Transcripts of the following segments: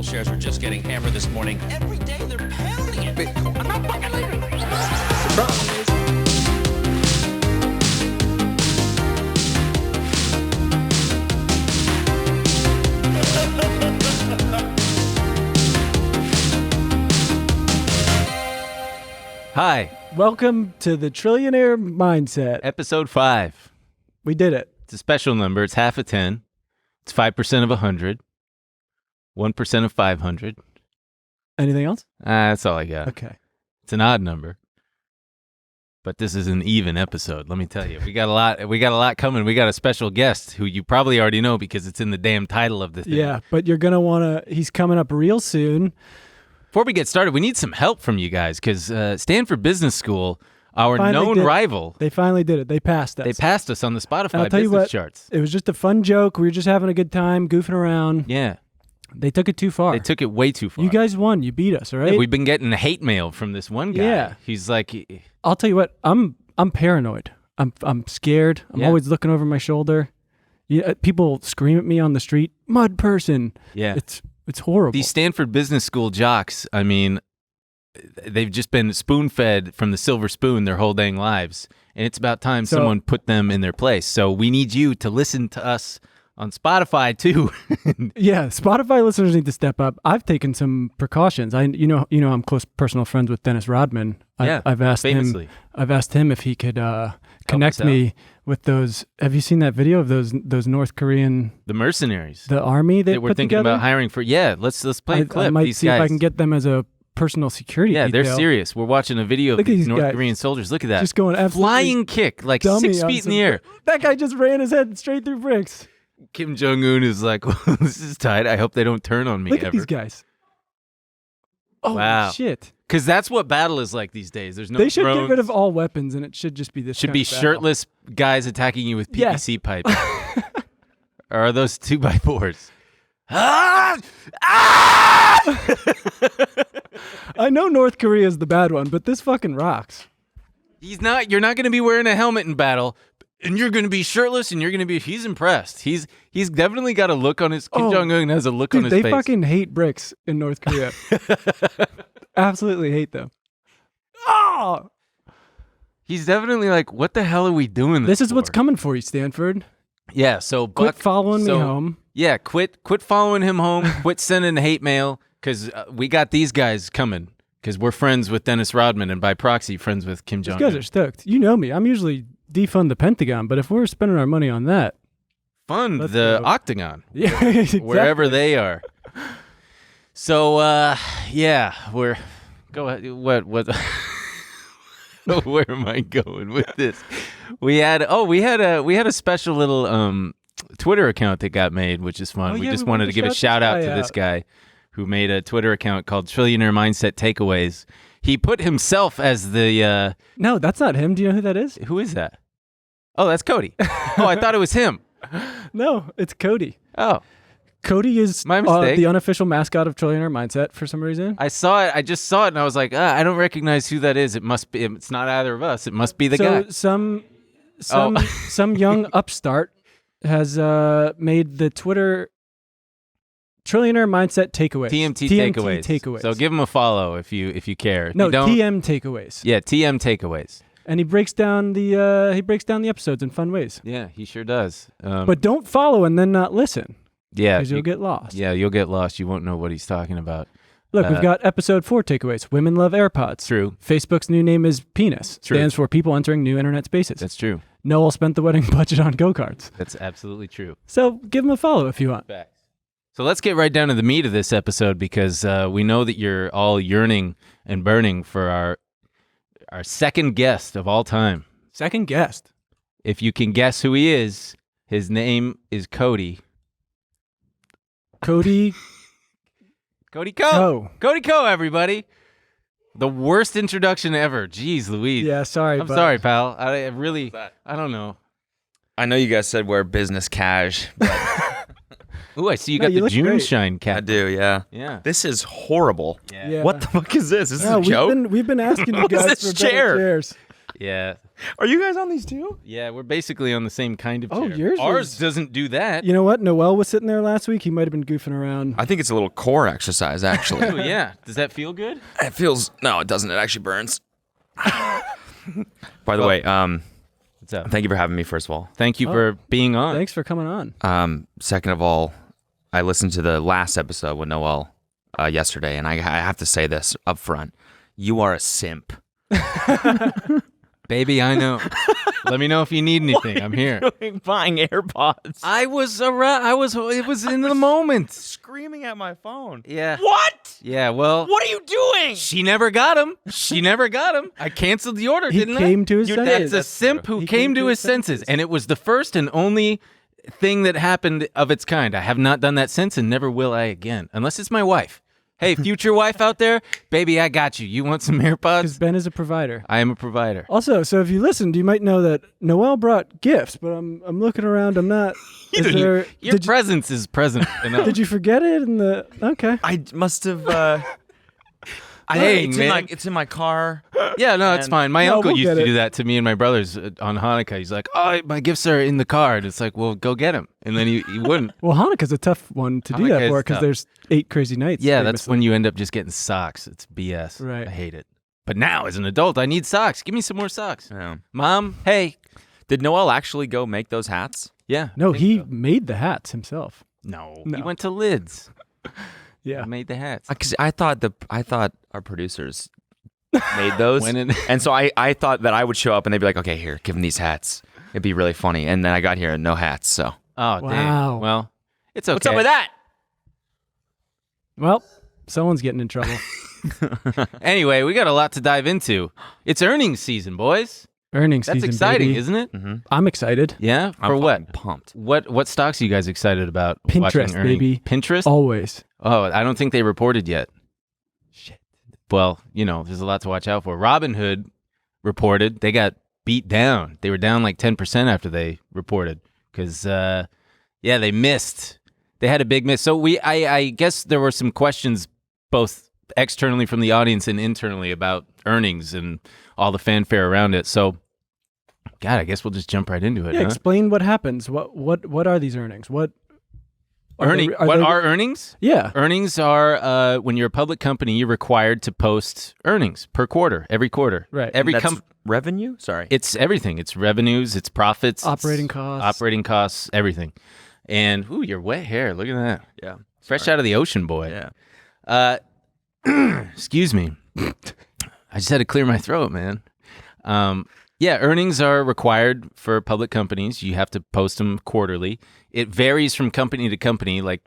shares are just getting hammered this morning. Every day they're pounding it. Bitcoin. I'm not fucking leaving. Surprise. Hi. Welcome to the Trillionaire Mindset. Episode 5. We did it. It's a special number. It's half of 10. It's 5% of 100. 1% of 500. Anything else? That's all I got. Okay. It's an odd number. But this is an even episode, let me tell you. We got a lot coming. We got a special guest who you probably already know because it's in the damn title of the thing. Yeah, but you're going to want to, he's coming up real soon. Before we get started, we need some help from you guys because Stanford Business School, our Finally known did it. rival, They finally did it. They passed us. they passed us on the And I'll Spotify tell you business what, charts. It was just a fun joke. We were just having a good time, goofing around. Yeah, They took it too far. they took it way too far. You guys won. You beat us, all right? Yeah, we've been getting hate mail from this one guy. Yeah. He's like, I'll tell you what. I'm paranoid. I'm scared. I'm Yeah. always looking over my shoulder. Yeah, people scream at me on the street. Mud person. yeah. It's horrible. These Stanford Business School jocks, I mean, they've just been spoon-fed from the silver spoon their whole dang lives. And it's about time So- someone put them in their place. So we need you to listen to us on Spotify, too. Yeah, Spotify listeners need to step up. I've taken some precautions. You know, I'm close personal friends with Dennis Rodman. Yeah, I've asked famously. him. I've asked him if he could connect us me with those. Have you seen that video of those North Korean, The mercenaries the army that we're put thinking together? about hiring for. Yeah, let's play a clip. I might These see guys. if I can get them as a personal security. Yeah, they're detail. serious. We're watching a video of Look at these these North guys. Korean soldiers. Look at that. Just going absolutely flying kick, like dummy 6 on feet in some- the air. That guy just ran his head straight through bricks. Kim Jong-un is like, well, this is tight. I hope they don't turn on me Look ever. at these guys. Oh Wow. shit! Because that's what battle is like these days. There's no They should drones. get rid of all weapons, and it should just be this. Should kind be of battle. shirtless guys attacking you with Yes. PVC pipes. Or are those 2x4s? Ah! Ah! I know North Korea is the bad one, but this fucking rocks. You're not going to be wearing a helmet in battle, and you're going to be shirtless, and you're going to be. He's impressed. He's definitely got a look on his. Kim Oh, Jong-un has a look on Dude, his they face. fucking hate bricks in North Korea. Absolutely hate them. Oh, He's definitely like, what the hell are we doing? this is what's for? coming for you, Stanford. Yeah. So Quit following me home. Yeah, quit following him home. Quit sending hate mail because we got these guys coming because we're friends with Dennis Rodman and by proxy friends with Kim These Jong-un. guys are stoked. You know me. I'm usually defund the Pentagon, but if we're spending our money on that, Fund Let's the go. Octagon yeah, exactly. wherever they are. So yeah, we're go ahead. What? Where am I going with this? We had a special little Twitter account that got made, which is fun. Oh, we yeah, just we wanted wanted to give a to shout out shout to this this guy guy who made a Twitter account called Trillionaire Mindset Takeaways. He put himself as the No, that's not him. Do you know who that is? who is that? Oh, that's Cody. Oh, I thought it was him. No, it's Cody. Oh, Cody is My mistake. the unofficial mascot of Trillionaire Mindset for some reason. I saw it. I just saw it, and I was like, I don't recognize who that is. It must be. It's not either of us. It must be the so guy. some young upstart has made the Twitter Trillionaire Mindset Takeaways. TMT takeaways. So give him a follow if you care. If no you don't, TM Takeaways. Yeah, TM takeaways. And he breaks down the episodes in fun ways. Yeah, he sure does. But don't follow and then not listen yeah, because you'll get lost. Yeah, you'll get lost. You won't know what he's talking about. Look, we've got episode 4 takeaways. Women love AirPods. True. Facebook's new name is Penis. True. Stands for people entering new internet spaces. That's true. Noel spent the wedding budget on go-karts. That's absolutely true. So give him a follow if you want. So let's get right down to the meat of this episode because we know that you're all yearning and burning for our second guest of all time. Second guest. If you can guess who he is, his name is Cody. Cody Cody Ko. Ko. Cody Ko, everybody. The worst introduction ever. Jeez Louise. Yeah, sorry. I'm but sorry, pal. I really, I don't know. I know you guys said wear business cash, but Ooh, I see you No, got you the look June great. shine cap. I do, yeah. Yeah. This is horrible. Yeah. Yeah. What the fuck is this? Is this No, a joke? we've been asking you What is guys this for better chair? chairs. Yeah. Are you guys on these too? Yeah, we're basically on the same kind of chair. Oh, yours Ours is- doesn't do that. You know what? Noel was sitting there last week. He might have been goofing around. I think it's a little core exercise, actually. Oh, yeah. Does that feel good? It feels... No, it doesn't. It actually burns. By the way, What's up? thank you for having me, first of all. Thank you for being on. Thanks for coming on. Second of all, I listened to the last episode with Noel yesterday, and I have to say this up front. You are a simp. Baby, I know. Let me know if you need anything. I'm here. Buying AirPods. I was around. It was in the moment. Screaming at my phone. Yeah. What? Yeah, well. What are you doing? She never got him. She never got him. I canceled the order, He didn't I? came to his That's senses. a simp who He came to his senses. And it was the first and only thing that happened of its kind. I have not done that since and never will I again. Unless it's my wife. Hey, future wife out there, baby, I got you. You want some Because AirPods? Ben is a provider. I am a provider. Also, so if you listened, you might know that Noel brought gifts, but I'm looking around. I'm not. Is there? Your presence is present enough. Did you forget it in the? Okay. I must have... Hey, it's man. it's in my car. Yeah, no, it's And- fine. My No, uncle we'll used get to it. do that to me and my brothers on Hanukkah. He's like, "Oh, my gifts are in the car," and it's like, "Well, go get them." And then he wouldn't. Well, Hanukkah's a tough one to do Hanukkah that is for because tough. there's 8 crazy nights. Yeah, that's famously. when you end up just getting socks. It's BS. Right. I hate it. But now, as an adult, I need socks. Give me some more socks. Yeah. Mom, hey. Did Noel actually go make those hats? Yeah. No, I think he so. made the hats himself. No. No. He went to Lids. Yeah. He made the hats. Because I thought our producers made those. Went in- And so I thought that I would show up and they'd be like, okay, here, give him these hats. It'd be really funny. And then I got here and no hats, so. Oh, Wow. dang. Well, it's okay. What's up with that? Well, someone's getting in trouble. Anyway, we got a lot to dive into. It's earnings season, boys. Earnings That's season, exciting, baby. isn't it? I'm excited. Yeah. For I'm what? fucking pumped. What stocks are you guys excited about? Pinterest, watching earnings? baby. Pinterest? Always. Oh, I don't think they reported yet. Shit. Well, there's a lot to watch out for. Robinhood reported. They got beat down. They were down like 10% after they reported because, they missed. They had a big miss. So I guess there were some questions both externally from the audience and internally about earnings and all the fanfare around it. So, God, I guess we'll just jump right into it. Yeah, huh? explain what happens. What are these earnings? What Earning? they- What they- are earnings? Yeah. Earnings are when you're a public company, you're required to post earnings per quarter, every quarter. Right. Every That's revenue? Sorry. it's everything. It's revenues, it's profits, it's Operating costs. everything. And your wet hair. Look at that. Yeah. Fresh out of the ocean, boy. Yeah. Excuse me. I just had to clear my throat, man. Earnings are required for public companies. You have to post them quarterly. It varies from company to company. Like,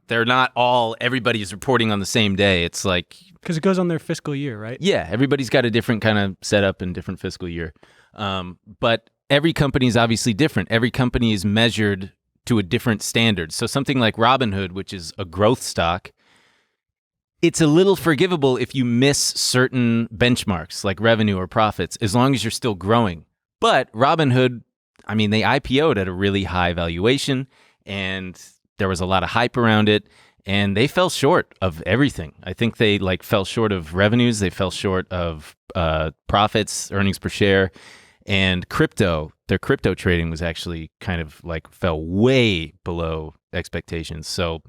they're not everybody's reporting on the same day. It's like, Because it goes on their fiscal year, right? yeah, everybody's got a different kind of setup and different fiscal year. But every company is obviously different. Every company is measured to a different standard. So something like Robinhood, which is a growth stock, it's a little forgivable if you miss certain benchmarks like revenue or profits, as long as you're still growing. But Robinhood, they IPO'd at a really high valuation, and there was a lot of hype around it, and they fell short of everything. I think they fell short of revenues, they fell short of profits, earnings per share, and their crypto trading was actually kind of fell way below expectations. So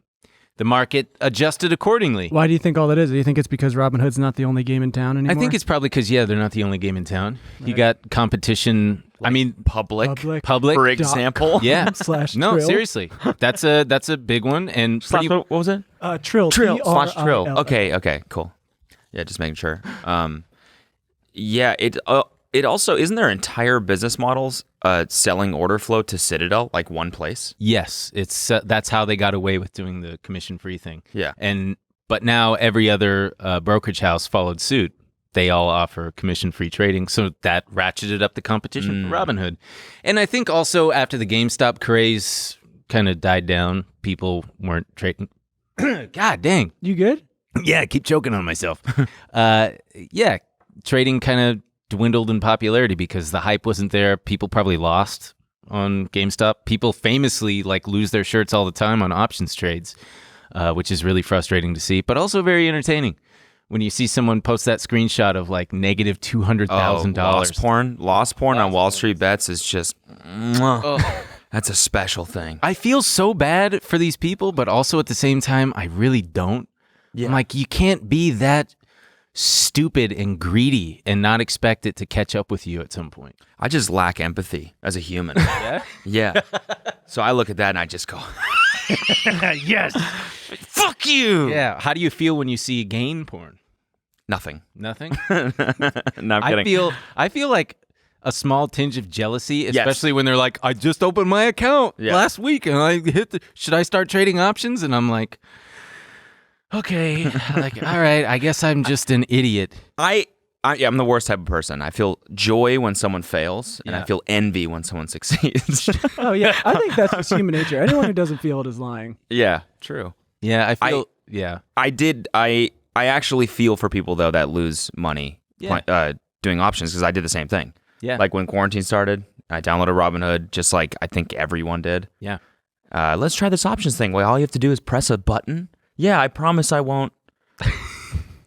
the market adjusted accordingly. Why do you think all that is? Do you think it's because Robinhood's not the only game in town anymore? I think it's probably because, they're not the only game in town. You got competition. Public. Public. For example. Yeah. / No, Trill. seriously. That's a big one. And Slash, what was it? Trill. Trill. Slash Trill. Trill. Okay, cool. Yeah, just making sure. It also, isn't their entire business models selling order flow to Citadel, like one place? yes, it's that's how they got away with doing the commission-free thing. Yeah. But now every other brokerage house followed suit. They all offer commission-free trading, so that ratcheted up the competition for Robinhood. And I think also after the GameStop craze kind of died down, people weren't trading. God dang. You good? Yeah, I keep choking on myself. Trading kind of dwindled in popularity because the hype wasn't there. People probably lost on GameStop. People famously lose their shirts all the time on options trades, which is really frustrating to see, but also very entertaining when you see someone post that screenshot of like negative $200,000. Lost porn on Wall Street Bets is just, that's a special thing. I feel so bad for these people, but also at the same time, I really don't. Yeah. I'm like, you can't be that stupid and greedy and not expect it to catch up with you at some point. I just lack empathy as a human. Yeah? Yeah. So I look at that and I just go, Yes. fuck you. Yeah. How do you feel when you see gain porn? Nothing. Nothing? No, I'm kidding. I feel like a small tinge of jealousy, especially when they're like, I just opened my account last week and I should I start trading options? And I'm like, okay, like, all right, I guess I'm just an idiot. I'm the worst type of person. I feel joy when someone fails, and I feel envy when someone succeeds. Oh yeah, I think that's just human nature. Anyone who doesn't feel it is lying. Yeah, true. Yeah, I feel, I actually feel for people, though, that lose money doing options, because I did the same thing. Yeah. Like when quarantine started, I downloaded Robinhood, just like I think everyone did. Yeah. Let's try this options thing. Well, all you have to do is press a button. Yeah, I promise I won't.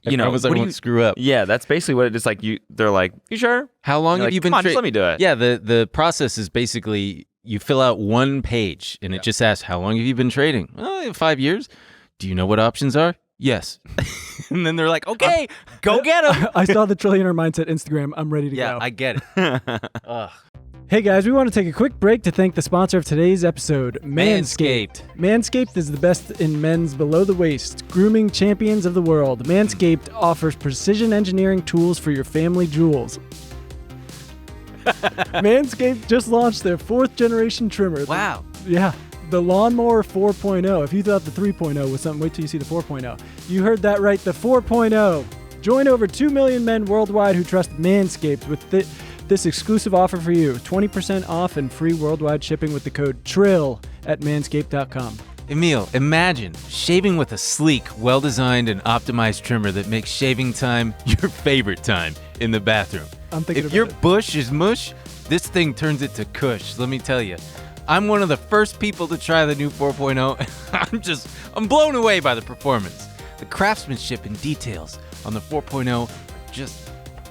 I won't screw up. Yeah, that's basically what it is. Like they're like, you sure? How long have you been? Come on, just let me do it. Yeah, the process is basically you fill out one page and it just asks, how long have you been trading? Oh, 5 years. Do you know what options are? Yes. And then they're like, okay, go get them. I saw the Trillionaire Mindset Instagram. I'm ready to Yeah, go. I get it. Ugh. Hey guys, we want to take a quick break to thank the sponsor of today's episode, Manscaped. Manscaped is the best in men's below-the-waist grooming champions of the world. Manscaped offers precision engineering tools for your family jewels. Manscaped just launched their 4th generation trimmer. Wow. The Lawnmower 4.0. If you thought the 3.0 was something, wait till you see the 4.0. You heard that right, the 4.0. Join over 2 million men worldwide who trust Manscaped with this exclusive offer for you. 20% off and free worldwide shipping with the code TRILL at manscaped.com. Emil, imagine shaving with a sleek, well-designed, and optimized trimmer that makes shaving time your favorite time in the bathroom. I'm thinking If about your it. bush is mush, this thing turns it to kush, let me tell you. I'm one of the first people to try the new 4.0. I'm blown away by the performance. The craftsmanship and details on the 4.0 are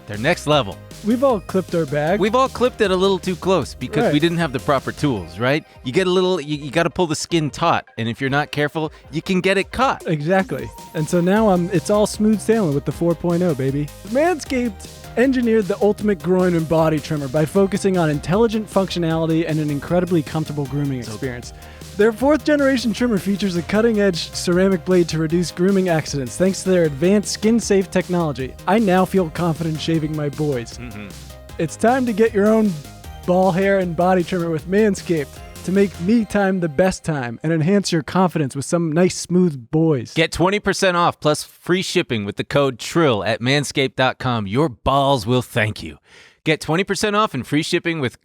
they're next level. We've all clipped our bag. We've all clipped it a little too close because we didn't have the proper tools, right? You get a little, you got to pull the skin taut, and if you're not careful, you can get it caught. Exactly. And so now it's all smooth sailing with the 4.0, baby. Manscaped engineered the ultimate groin and body trimmer by focusing on intelligent functionality and an incredibly comfortable grooming experience. Their 4th generation trimmer features a cutting-edge ceramic blade to reduce grooming accidents thanks to their advanced skin-safe technology. I now feel confident shaving my boys. Mm-hmm. It's time to get your own ball hair and body trimmer with Manscaped to make me time the best time and enhance your confidence with some nice smooth boys. Get 20% off plus free shipping with the code TRILL at manscaped.com. Your balls will thank you. Get 20% off and free shipping with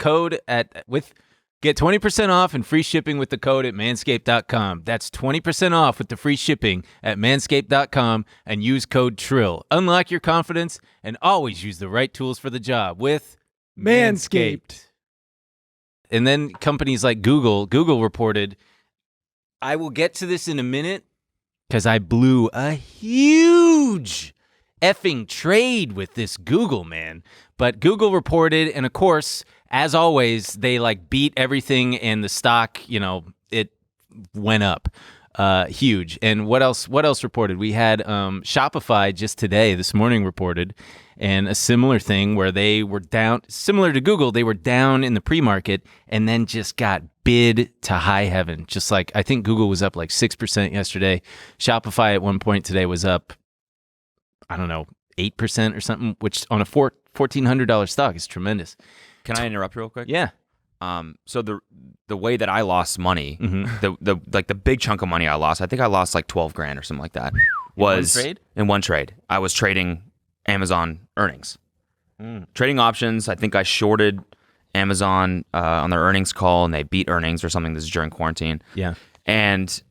Get 20% off and free shipping with the code at manscaped.com. That's 20% off with the free shipping at manscaped.com and use code TRILL. Unlock your confidence and always use the right tools for the job with Manscaped. And then companies like Google reported, I will get to this in a minute because I blew a huge effing trade with this Google, man. But Google reported, and of course, as always, they beat everything and the stock, it went up huge. And what else reported? We had Shopify just this morning reported, and a similar thing where they were down, similar to Google, they were down in the pre-market and then just got bid to high heaven. Just like, I think Google was up 6% yesterday. Shopify at one point today was up, I don't know, 8% or something, which on a $1,400 stock is tremendous. Can I interrupt real quick? Yeah. So the way that I lost money, Mm-hmm. the big chunk of money I lost, I think I lost $12,000 or something like that. Was in one trade. I was trading Amazon earnings, trading options. I think I shorted Amazon on their earnings call, and they beat earnings or something. This is during quarantine. Yeah. And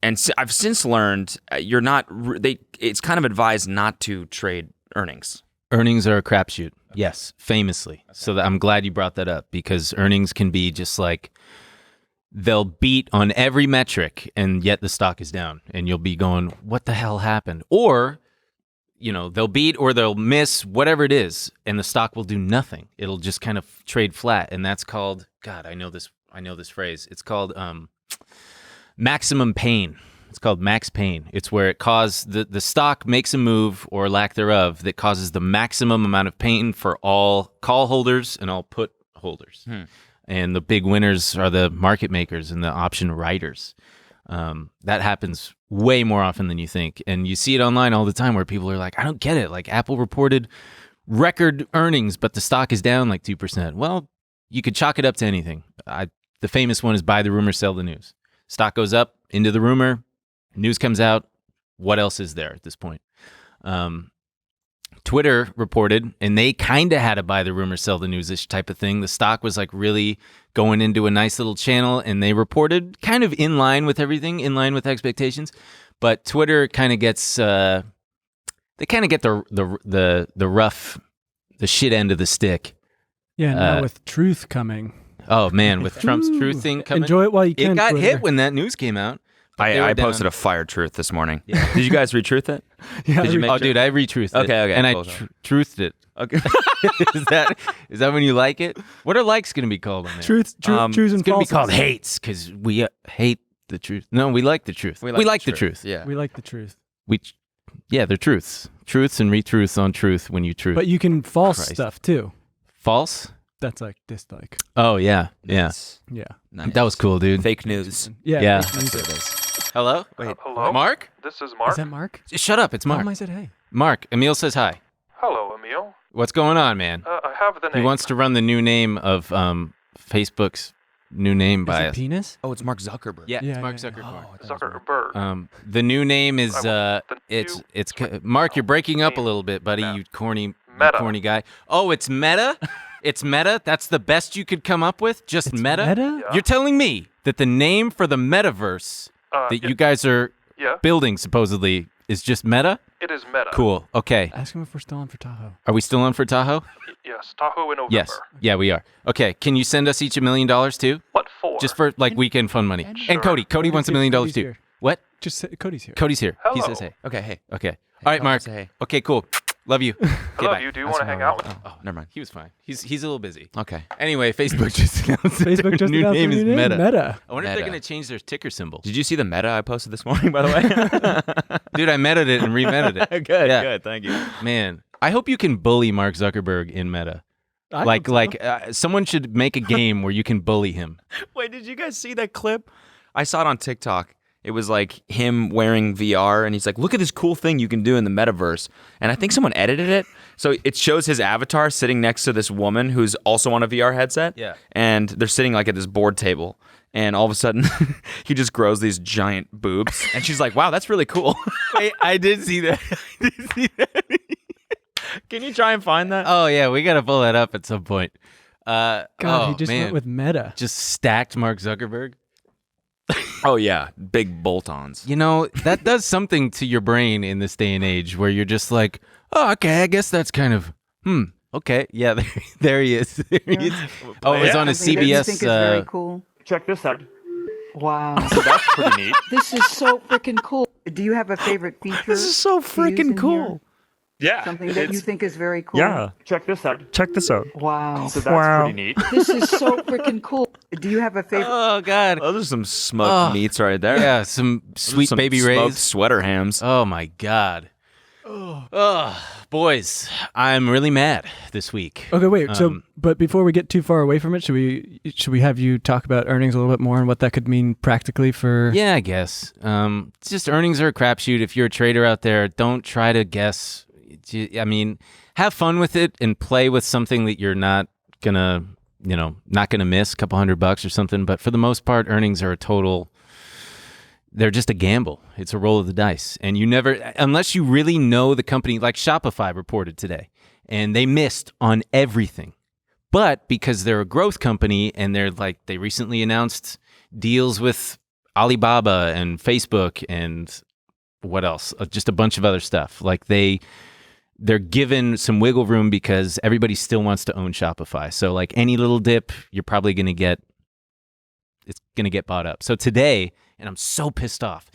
I've since learned it's kind of advised not to trade earnings. Earnings are a crapshoot. Yes, famously. Okay. So I'm glad you brought that up, because earnings can be just they'll beat on every metric and yet the stock is down and you'll be going, what the hell happened? Or, they'll beat or they'll miss, whatever it is, and the stock will do nothing. It'll just kind of trade flat, and that's called, God, I know this phrase. It's called maximum pain. It's called max pain. It's where the stock makes a move or lack thereof that causes the maximum amount of pain for all call holders and all put holders. And the big winners are the market makers and the option writers. That happens way more often than you think. And you see it online all the time where people are like, I don't get it. Like Apple reported record earnings, but the stock is down like 2%. Well, you could chalk it up to anything. The famous one is buy the rumor, sell the news. Stock goes up into the rumor, news comes out. What else is there at this point? Twitter reported, and they kind of had a buy the rumor, sell the news-ish type of thing. The stock was like really going into a nice little channel, and they reported kind of in line with everything, in line with expectations. But Twitter kind of gets, they kind of get the rough, the shit end of the stick. Yeah, now with truth coming. Oh man, with Trump's truth thing coming. Enjoy it while you can. It got Twitter. hit when that news came out. I posted a fire truth this morning. Yeah. Did you guys retruth it? Yeah, Did you make dude, I retruthed it. Okay, and cool. I truthed it. Okay. is that when you like it? What are likes going to be called on there? Truths and It's going to be falses. called hates because we hate the truth. No, we like the truth. We like the truth. Yeah. We like the truth. Yeah, they're truths. Truths and retruths on truth when you truth. But you can false Christ. stuff too. False? That's like dislike. Oh, yeah. Yeah. Yeah. Nice. That was cool, dude. Fake news. Yeah. Fake news it is. Hello? Wait. Hello? Mark? This is Mark. Is that Mark? Shut up. It's Mark. I said hey. Mark, Emil says hi. Hello, Emil. What's going on, man? I have the name. He wants to run the new name of Facebook's new name Is by it us. penis? Oh, it's Mark Zuckerberg. Yeah, Yeah, it's Mark yeah, Zuckerberg. Zuckerberg. The new name is the it's new- Mark. You're breaking up a name. little bit, buddy. Yeah. You corny Meta. guy. Oh, it's Meta. It's Meta. That's the best you could come up with. Just It's Meta. Meta? Yeah. You're telling me that the name for the metaverse that you guys are Yeah, building supposedly is just Meta. it is Meta. Cool. Okay. Ask him if we're still on for Tahoe. Are we still on for Tahoe? Yes, Tahoe in November. Yes. Yeah, we are. Okay. Can you send us each $1 million too? What for? Just for like weekend fun money. Sure. And Cody wants $1 million Cody's too. here. What? Just say, Cody's here. Cody's here. He Hello. says hey. Okay, hey. Okay. All right, Cody, Mark. say hey. Okay, cool. Love you. I Okay, love bye. you. Do you want to hang out with me? Oh, never mind. He was fine. He's a little busy. Okay. Anyway, Facebook just announced that Facebook their just new announced name their is new name, Meta. Meta. I wonder if they're Meta. going to change their ticker symbol. Did you see the meta I posted this morning, by the way? Dude, I meted it and re-meted it. Good, Yeah. good. Thank you. Man, I hope you can bully Mark Zuckerberg in Meta. I Like, hope so. someone should make a game where you can bully him. Wait, did you guys see that clip? I saw it on TikTok. It was like him wearing VR, and he's like, look at this cool thing you can do in the metaverse. And I think someone edited it. So it shows his avatar sitting next to this woman who's also on a VR headset. Yeah. And they're sitting like at this board table. And all of a sudden, he just grows these giant boobs. And she's like, wow, that's really cool. Wait, I did see that. Can you try and find that? Oh, yeah, we got to pull that up at some point. God, he just man. went with Meta. Just stacked Mark Zuckerberg. Oh, yeah. Big bolt-ons. You know, that does something to your brain in this day and age where you're just like, oh, okay, I guess that's kind of, okay. Yeah, there he is. There he is. Oh, it was on a Something that you CBS. think is very cool. Check this out. Wow. That's pretty neat. This is so freaking cool. Do you have a favorite feature? This is so to use freaking in cool. here? Yeah. Something that you think is very cool. Yeah. Check this out. Check this out. Wow. So that's pretty neat. This is so freaking cool. Do you have a favorite? Oh, God. Those are some smoked meats right there. Yeah, some Those are sweet some baby smoked rays. sweater hams. Oh, my God. Oh, boys, I'm really mad this week. Okay, wait. But before we get too far away from it, should we have you talk about earnings a little bit more and what that could mean practically for? Yeah, I guess. It's just earnings are a crapshoot. If you're a trader out there, don't try to guess. I mean, have fun with it and play with something that you're not gonna, not gonna miss a couple $100 or something. But for the most part, earnings are they're just a gamble. It's a roll of the dice. And you never, unless you really know the company, like Shopify reported today, and they missed on everything. But because they're a growth company and they recently announced deals with Alibaba and Facebook and what else? Just a bunch of other stuff. Like they're given some wiggle room because everybody still wants to own Shopify. So like any little dip, you're probably going to get bought up. So today, and I'm so pissed off.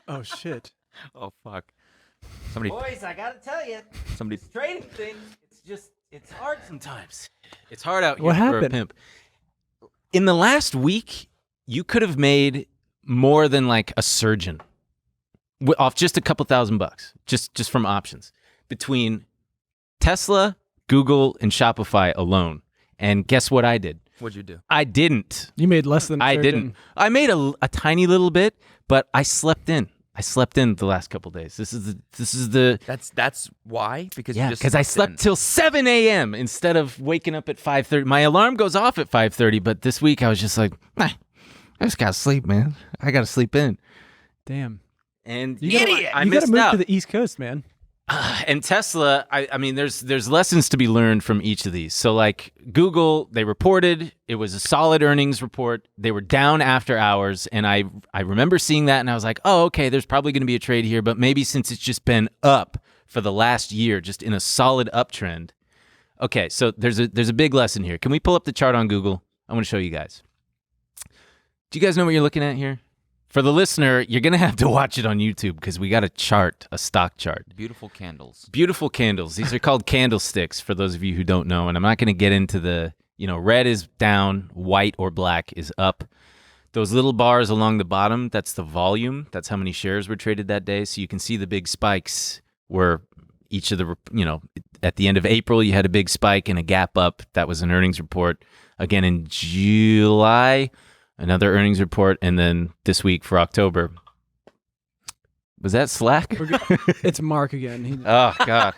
Oh shit. Oh fuck. Somebody. Boys, I gotta tell you, Somebody. this trading thing, it's hard sometimes. It's hard out here What for a happened? pimp. In the last week, you could have made more than like a surgeon off just a couple $1,000, just from options between Tesla, Google, and Shopify alone. And guess what I did? What'd you do? I didn't. You made less than I surgeon. didn't. I made a tiny little bit, but I slept in. I slept in the last couple days. This is the That's why? Because you yeah, just because I slept till 7 a.m. instead of waking up at 5:30. My alarm goes off at 5:30, but this week I was just like, I just gotta sleep, man. I gotta sleep in. Damn. And You gotta, idiot, I you gotta missed move out. to the East Coast, man. And Tesla, I mean, there's lessons to be learned from each of these. So like Google, they reported it was a solid earnings report. They were down after hours, and I remember seeing that, and I was like, oh, okay, there's probably going to be a trade here, but maybe since it's just been up for the last year, just in a solid uptrend. Okay, so there's a big lesson here. Can we pull up the chart on Google? I want to show you guys. Do you guys know what you're looking at here? For the listener, you're going to have to watch it on YouTube because we got a chart, a stock chart. Beautiful candles. Beautiful candles. These are called candlesticks for those of you who don't know. And I'm not going to get into the, red is down, white or black is up. Those little bars along the bottom, that's the volume. That's how many shares were traded that day. So you can see the big spikes where each of the, at the end of April, you had a big spike and a gap up. That was an earnings report. Again, in July, another earnings report, and then this week for October. Was that Slack? It's Mark again. Oh, God.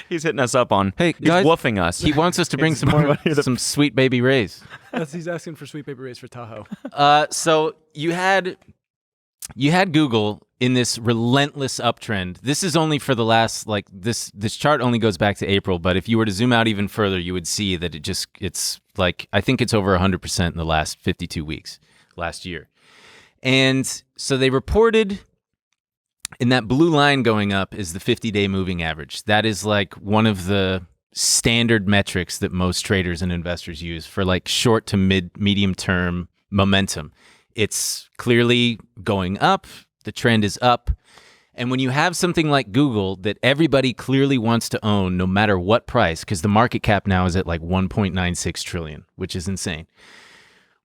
He's hitting us up on. Hey, He's guys, woofing us. He wants us to bring some sweet baby rays. He's asking for Sweet Baby Rays for Tahoe. So you had Google in this relentless uptrend. This is only for the last, this chart only goes back to April, but if you were to zoom out even further, you would see that it's like, I think it's over 100% in the last 52 weeks last year. And so they reported, and that blue line going up is the 50-day moving average. That is like one of the standard metrics that most traders and investors use for like short to medium term momentum. It's clearly going up. The trend is up. And when you have something like Google that everybody clearly wants to own no matter what price, because the market cap now is at like 1.96 trillion, which is insane.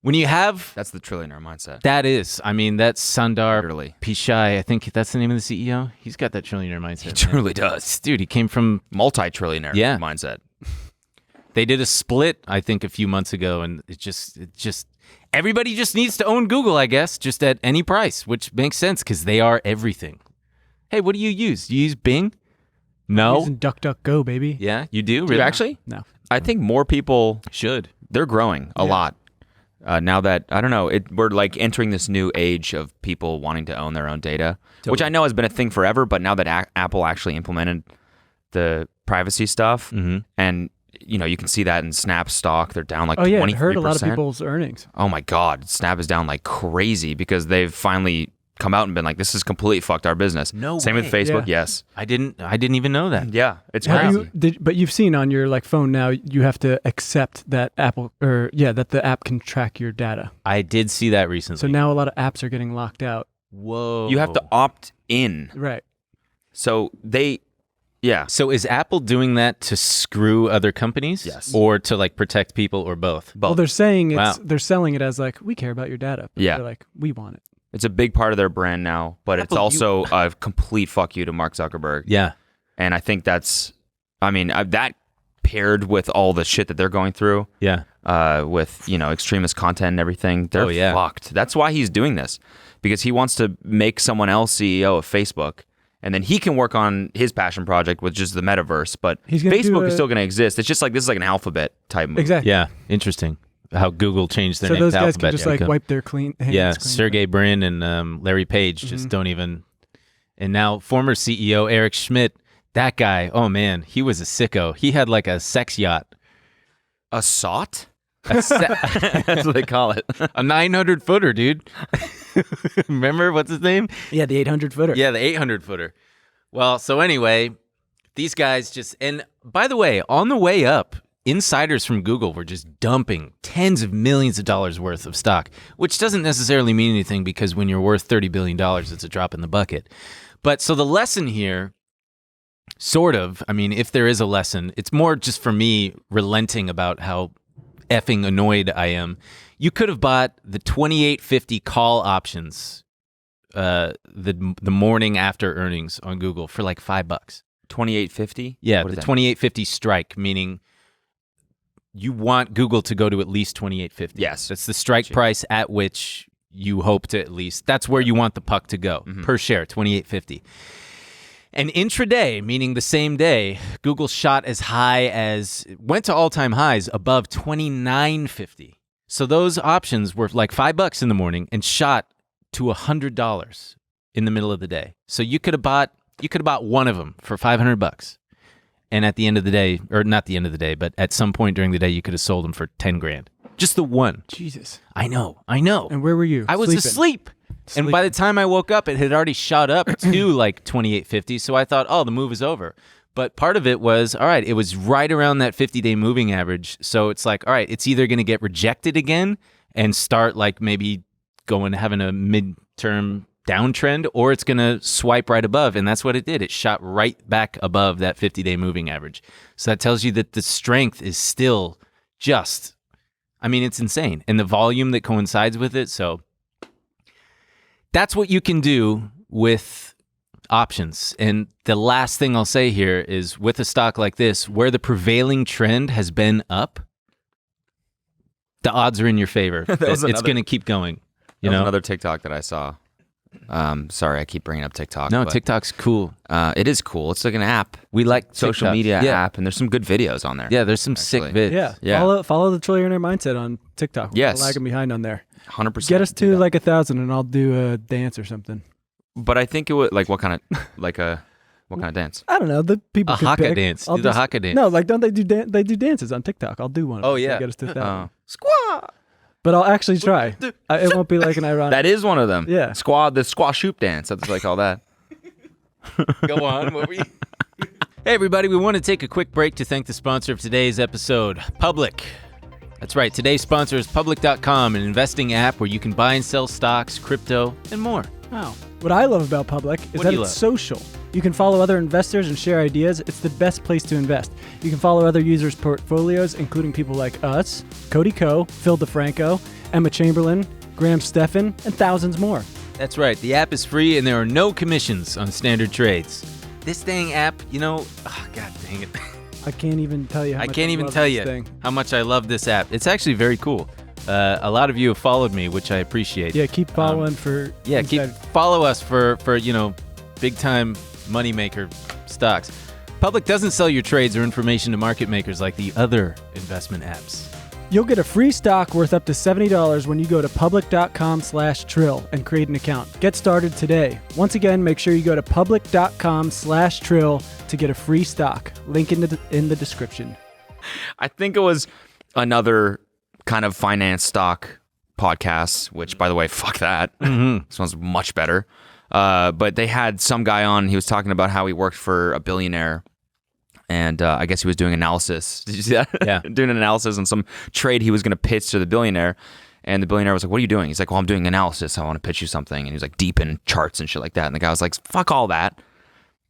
When you have... That's the trillionaire mindset. That is. I mean, that's Sundar Literally. Pichai. I think that's the name of the CEO. He's got that trillionaire mindset. He truly does. Dude, he came from... Multi-trillionaire mindset. They did a split, I think, a few months ago, and it just everybody just needs to own Google, I guess, just at any price, which makes sense because they are everything. Hey, what do you use? Do you use Bing? No. Using DuckDuckGo, baby. Yeah, you do? Dude, Really? actually? No. I think more people, Should. they're growing a lot. Now that, I don't know, we're like entering this new age of people wanting to own their own data, which I know has been a thing forever, but now that Apple actually implemented the privacy stuff, and you can see that in Snap stock, they're down like 23%. I heard a lot of people's earnings. Oh my God, Snap is down like crazy because they've finally come out and been like, this has completely fucked our business. No Same way. with Facebook, Yeah. yes. I didn't even know that. Yeah, it's Have crazy. but you've seen on your phone now, you have to accept that that the app can track your data. I did see that recently. So now a lot of apps are getting locked out. Whoa. You have to opt in. Right. So So is Apple doing that to screw other companies? Yes. Or to like protect people, or both? Well, they're saying Wow. they're selling it as like, we care about your data. But Yeah. They're like, we want it. It's a big part of their brand now, but it's Apple, also a complete fuck you to Mark Zuckerberg. Yeah. And I think that paired with all the shit that they're going through, Yeah. with extremist content and everything, they're fucked. That's why he's doing this, because he wants to make someone else CEO of Facebook, and then he can work on his passion project, which is the metaverse. But He's gonna do Facebook is still going to exist. It's just like this is like an alphabet type move. Exactly. Yeah. Interesting. How Google changed their So name those to guys Alphabet. can just like wipe their hands Yeah, clean. Sergey Brin and Larry Page just don't even. And now former CEO Eric Schmidt, that guy, oh man, he was a sicko. He had like a sex yacht. A SOT? That's what they call it. A 900-footer, dude. Remember, what's his name? Yeah, the 800-footer. Yeah, the 800-footer. Well, so anyway, these guys just, and by the way, on the way up, insiders from Google were just dumping tens of millions of dollars worth of stock, which doesn't necessarily mean anything because when you're worth $30 billion, it's a drop in the bucket. But so the lesson here, sort of, I mean, if there is a lesson, it's more just for me relenting about how effing annoyed I am. You could have bought the 2850 call options the morning after earnings on Google for like $5. 2850? Yeah, What the is that? 2850 strike, meaning you want Google to go to at least 2850. Yes. That's the strike price at which you hope to at least, that's where you want the puck to go per share, 2850. And intraday, meaning the same day, Google shot as high as, went to all-time highs above 2950. So those options were like $5 in the morning and shot to $100 in the middle of the day. So you could have bought one of them for $500. And at the end of the day, or not the end of the day, but at some point during the day, you could have sold them for 10 grand. Just the one. Jesus. I know. And where were you? I was asleep. And by the time I woke up, it had already shot up to like 2850. So I thought, oh, the move is over. But part of it was, all right, it was right around that 50-day moving average. So it's like, all right, it's either going to get rejected again and start like maybe having a midterm downtrend, or it's going to swipe right above. And that's what it did. It shot right back above that 50-day moving average. So that tells you that the strength is still just, I mean, it's insane. And the volume that coincides with it. So that's what you can do with options. And the last thing I'll say here is with a stock like this, where the prevailing trend has been up, the odds are in your favor. It's going to keep going. You know, another TikTok that I saw. Sorry, I keep bringing up TikTok. No, but, TikTok's cool. it is cool. It's like an app. We like social TikTok. media Yeah. app, and there's some good videos on there. Yeah, there's some sick vids. Yeah. Yeah. Follow the Trillionaire Mindset on TikTok. We're Yes. lagging behind on there. 100%. Get us to like 1,000 and I'll do a dance or something. But I think it would like what kind of dance? I don't know. The people A could haka pick. dance. I'll Do the haka dance. No, like don't they do they do dances on TikTok? I'll do one. Of Oh, them to yeah. get us to 1,000. Squaw. But I'll actually try. It won't be like an ironic. That is one of them. Yeah. The squash hoop dance. That's what they call that. Go on. What were you? Hey, everybody. We want to take a quick break to thank the sponsor of today's episode, Public. That's right. Today's sponsor is Public.com, an investing app where you can buy and sell stocks, crypto, and more. Wow. What I love about Public is What that do you it's love? social. You can follow other investors and share ideas. It's the best place to invest. You can follow other users' portfolios, including people like us, Cody Ko, Phil DeFranco, Emma Chamberlain, Graham Stephan, and thousands more. That's right. The app is free and there are no commissions on standard trades. This dang app, god dang it. I can't even tell you how I much can't even love tell this you thing. how much I love this app. It's actually very cool. A lot of you have followed me, which I appreciate. Yeah, keep following for Follow us for big time moneymaker stocks. Public doesn't sell your trades or information to market makers like the other investment apps. You'll get a free stock worth up to $70 when you go to public.com/trill and create an account. Get started today. Once again, make sure you go to public.com/trill to get a free stock. Link in the description. I think it was another kind of finance stock podcast, which, by the way, fuck that. This one's much better. But they had some guy on. He was talking about how he worked for a billionaire. And I guess he was doing analysis. Did you see that? Yeah. Doing an analysis on some trade he was going to pitch to the billionaire. And the billionaire was like, what are you doing? He's like, well, I'm doing analysis. I want to pitch you something. And he was like deep in charts and shit like that. And the guy was like, fuck all that.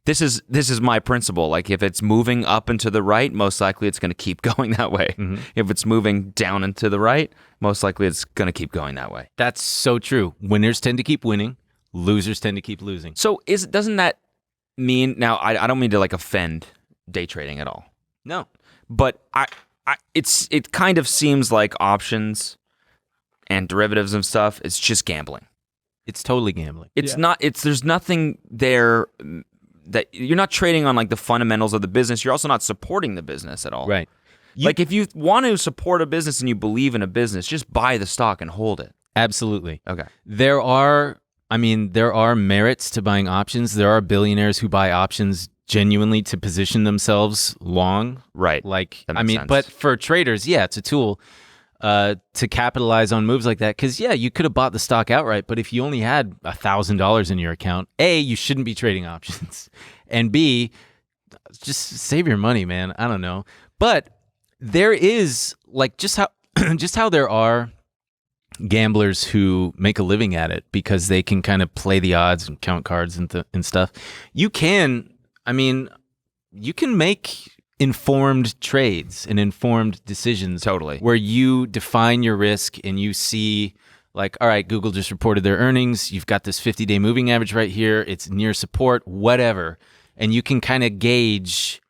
This is my principle. Like if it's moving up and to the right, most likely it's going to keep going that way. If it's moving down and to the right, most likely it's going to keep going that way. That's so true. Winners tend to keep winning. Losers tend to keep losing. So doesn't that mean, now I don't mean to like offend day trading at all. No. But it kind of seems like options and derivatives and stuff, it's just gambling. It's totally gambling. It's not, there's nothing there that you're not trading on like the fundamentals of the business. You're also not supporting the business at all. Right. Like if you want to support a business and you believe in a business, just buy the stock and hold it. Absolutely. Okay. There are merits to buying options. There are billionaires who buy options genuinely to position themselves long. Right. Like, That makes sense. but for traders, yeah, it's a tool to capitalize on moves like that. Because, yeah, you could have bought the stock outright, but if you only had $1,000 in your account, A, you shouldn't be trading options. And B, just save your money, man. I don't know. But there is, like, just how there are gamblers who make a living at it because they can kind of play the odds and count cards and stuff. You can make informed trades and informed decisions. Totally. Where you define your risk and you see, like, all right, Google just reported their earnings. You've got this 50-day moving average right here. It's near support, whatever. And you can kind of gauge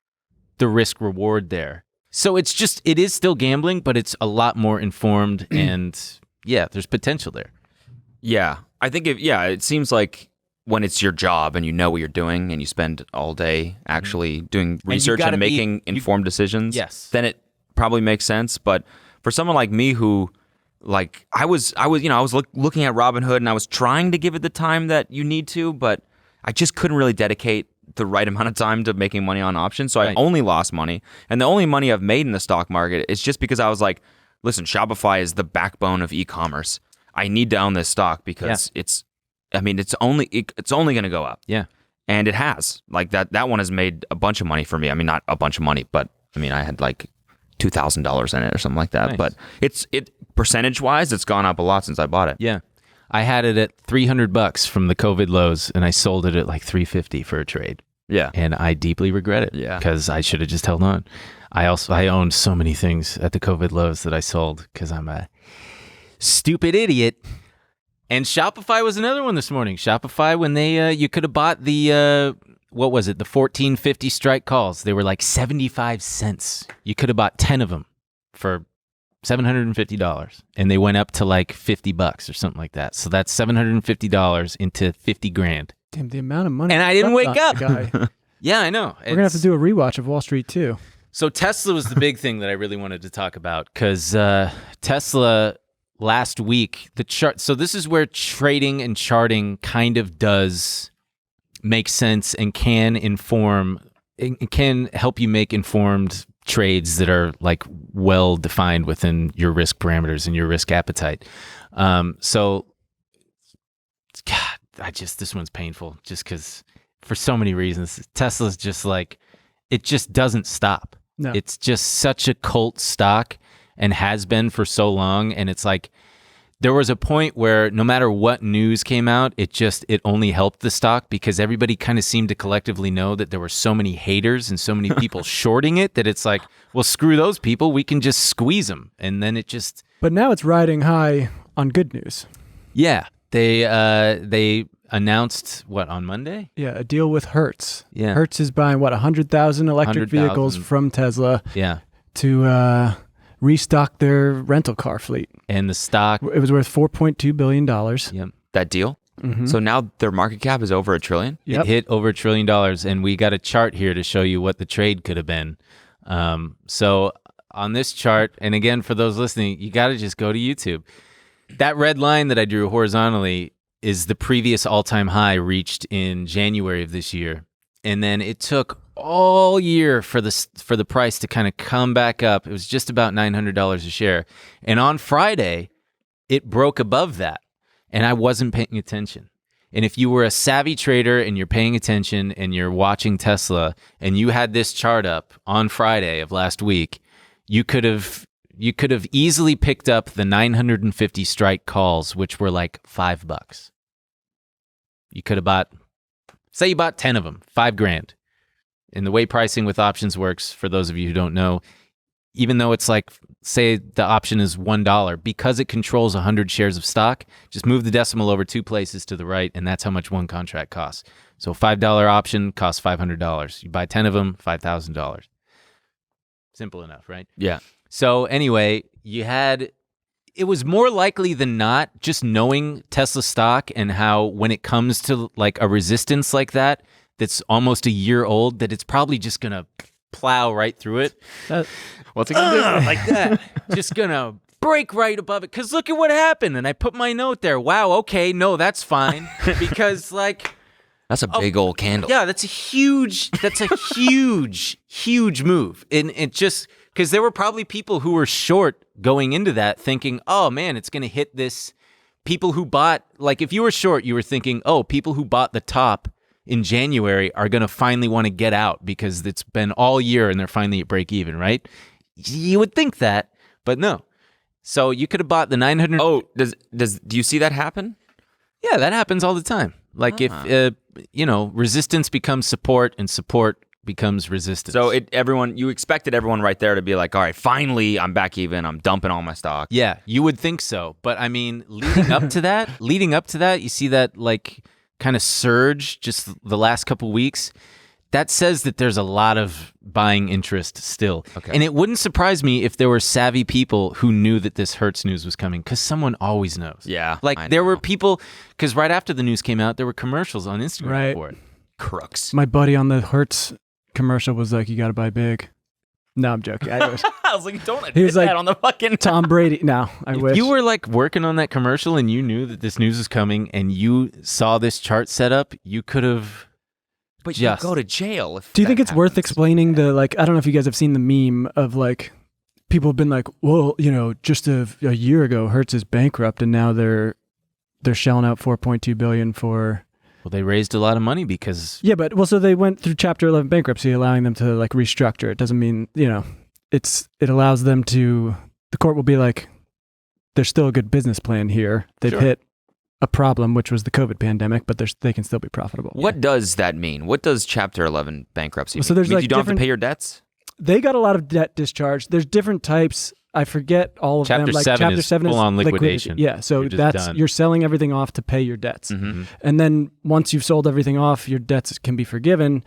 the risk reward there. So it is still gambling, but it's a lot more informed and yeah, there's potential there. Yeah. I think it seems like when it's your job and you know what you're doing and you spend all day actually doing research and making informed decisions, yes, then it probably makes sense. But for someone like me who, like, I was looking at Robinhood and I was trying to give it the time that you need to, but I just couldn't really dedicate the right amount of time to making money on options. So I only lost money. And the only money I've made in the stock market is just because I was like, listen, Shopify is the backbone of e-commerce. I need to own this stock because it's only going to go up. Yeah. And it has. Like that one has made a bunch of money for me. I mean, not a bunch of money, but I mean, I had like $2,000 in it or something like that. Nice. But it percentage-wise, it's gone up a lot since I bought it. Yeah. I had it at $300 from the COVID lows and I sold it at like $350 for a trade. Yeah. And I deeply regret it because I should have just held on. I owned so many things at the COVID lows that I sold because I'm a stupid idiot. And Shopify was another one this morning. Shopify, when they you could have bought the what was it, the 1450 strike calls. They were like 75 cents. You could have bought 10 of them for $750, and they went up to like $50 or something like that. So that's $750 into 50 grand. Damn, the amount of money. And I didn't wake up. Guy. Yeah, I know. We're gonna have to do a rewatch of Wall Street too. So Tesla was the big thing that I really wanted to talk about because Tesla last week, the chart. So this is where trading and charting kind of does make sense and can inform, it can help you make informed trades that are like well defined within your risk parameters and your risk appetite. So, God, this one's painful just because for so many reasons. Tesla's just like, it just doesn't stop. No. It's just such a cult stock and has been for so long. And it's like, there was a point where no matter what news came out, it only helped the stock because everybody kind of seemed to collectively know that there were so many haters and so many people shorting it that it's like, well, screw those people. We can just squeeze them. And then it just... But now it's riding high on good news. Yeah. They announced, what, on Monday? Yeah, a deal with Hertz. Yeah. Hertz is buying, 100,000 electric vehicles from Tesla to restock their rental car fleet. And the stock... It was worth $4.2 billion. Yep. That deal? Mm-hmm. So now their market cap is over $1 trillion? Yep. It hit over $1 trillion, and we got a chart here to show you what the trade could have been. So on this chart, and again, for those listening, you got to just go to YouTube. That red line that I drew horizontally is the previous all-time high reached in January of this year. And then it took all year for the price to kind of come back up. It was just about $900 a share. And on Friday, it broke above that. And I wasn't paying attention. And if you were a savvy trader and you're paying attention and you're watching Tesla and you had this chart up on Friday of last week, you could have easily picked up the 950 strike calls, which were like $5. You could have say you bought 10 of them, $5,000. And the way pricing with options works, for those of you who don't know, even though it's like, say the option is $1, because it controls 100 shares of stock, just move the decimal over 2 places to the right, and that's how much one contract costs. So a $5 option costs $500. You buy 10 of them, $5,000. Simple enough, right? Yeah. So anyway, it was more likely than not, just knowing Tesla stock and how when it comes to like a resistance like that, that's almost a year old, that it's probably just going to plow right through it. What's it going to do? Like that. Just going to break right above it. Because look at what happened. And I put my note there. Wow, okay, no, that's fine. Because like... That's a big old candle. Yeah, that's a huge move. And it just... Because there were probably people who were short going into that thinking, oh man, it's going to hit this. People who bought... Like if you were short, you were thinking, oh, people who bought the top in January are going to finally want to get out because it's been all year and they're finally at break even, right? You would think that, but no. So you could have bought the 900. Oh, do you see that happen? Yeah, that happens all the time. Like if resistance becomes support and support becomes resistance. So you expected everyone right there to be like, all right, finally I'm back even. I'm dumping all my stock. Yeah, you would think so. But I mean, leading up to that, you see that like kind of surge just the last couple weeks. That says that there's a lot of buying interest still. Okay. And it wouldn't surprise me if there were savvy people who knew that this Hertz news was coming, because someone always knows. Yeah. Like there were people, because right after the news came out, there were commercials on Instagram for it. Crooks. My buddy on the Hertz commercial was like, "You got to buy big." No, I'm joking. I wish. I was like, don't He admit was like, that on the fucking Tom Brady. No, I wish. If you were like working on that commercial and you knew that this news was coming and you saw this chart set up, you could have. But you go to jail. Do you think it's worth explaining the, like, I don't know if you guys have seen the meme of like, people have been like, well, just a year ago, Hertz is bankrupt and now they're shelling out $4.2 billion for. Well, they raised a lot of money because. Yeah, but so they went through Chapter 11 bankruptcy, allowing them to like restructure. It doesn't mean, it allows them to, the court will be like, there's still a good business plan here. They've hit a problem, which was the COVID pandemic, but they can still be profitable. What does that mean? What does Chapter 11 bankruptcy mean? So there's It means like you don't have to pay your debts? They got a lot of debt discharge. There's different types. I forget all of them. Like Chapter 7 is full-on liquidation. Yeah, so you're selling everything off to pay your debts. Mm-hmm. And then once you've sold everything off, your debts can be forgiven.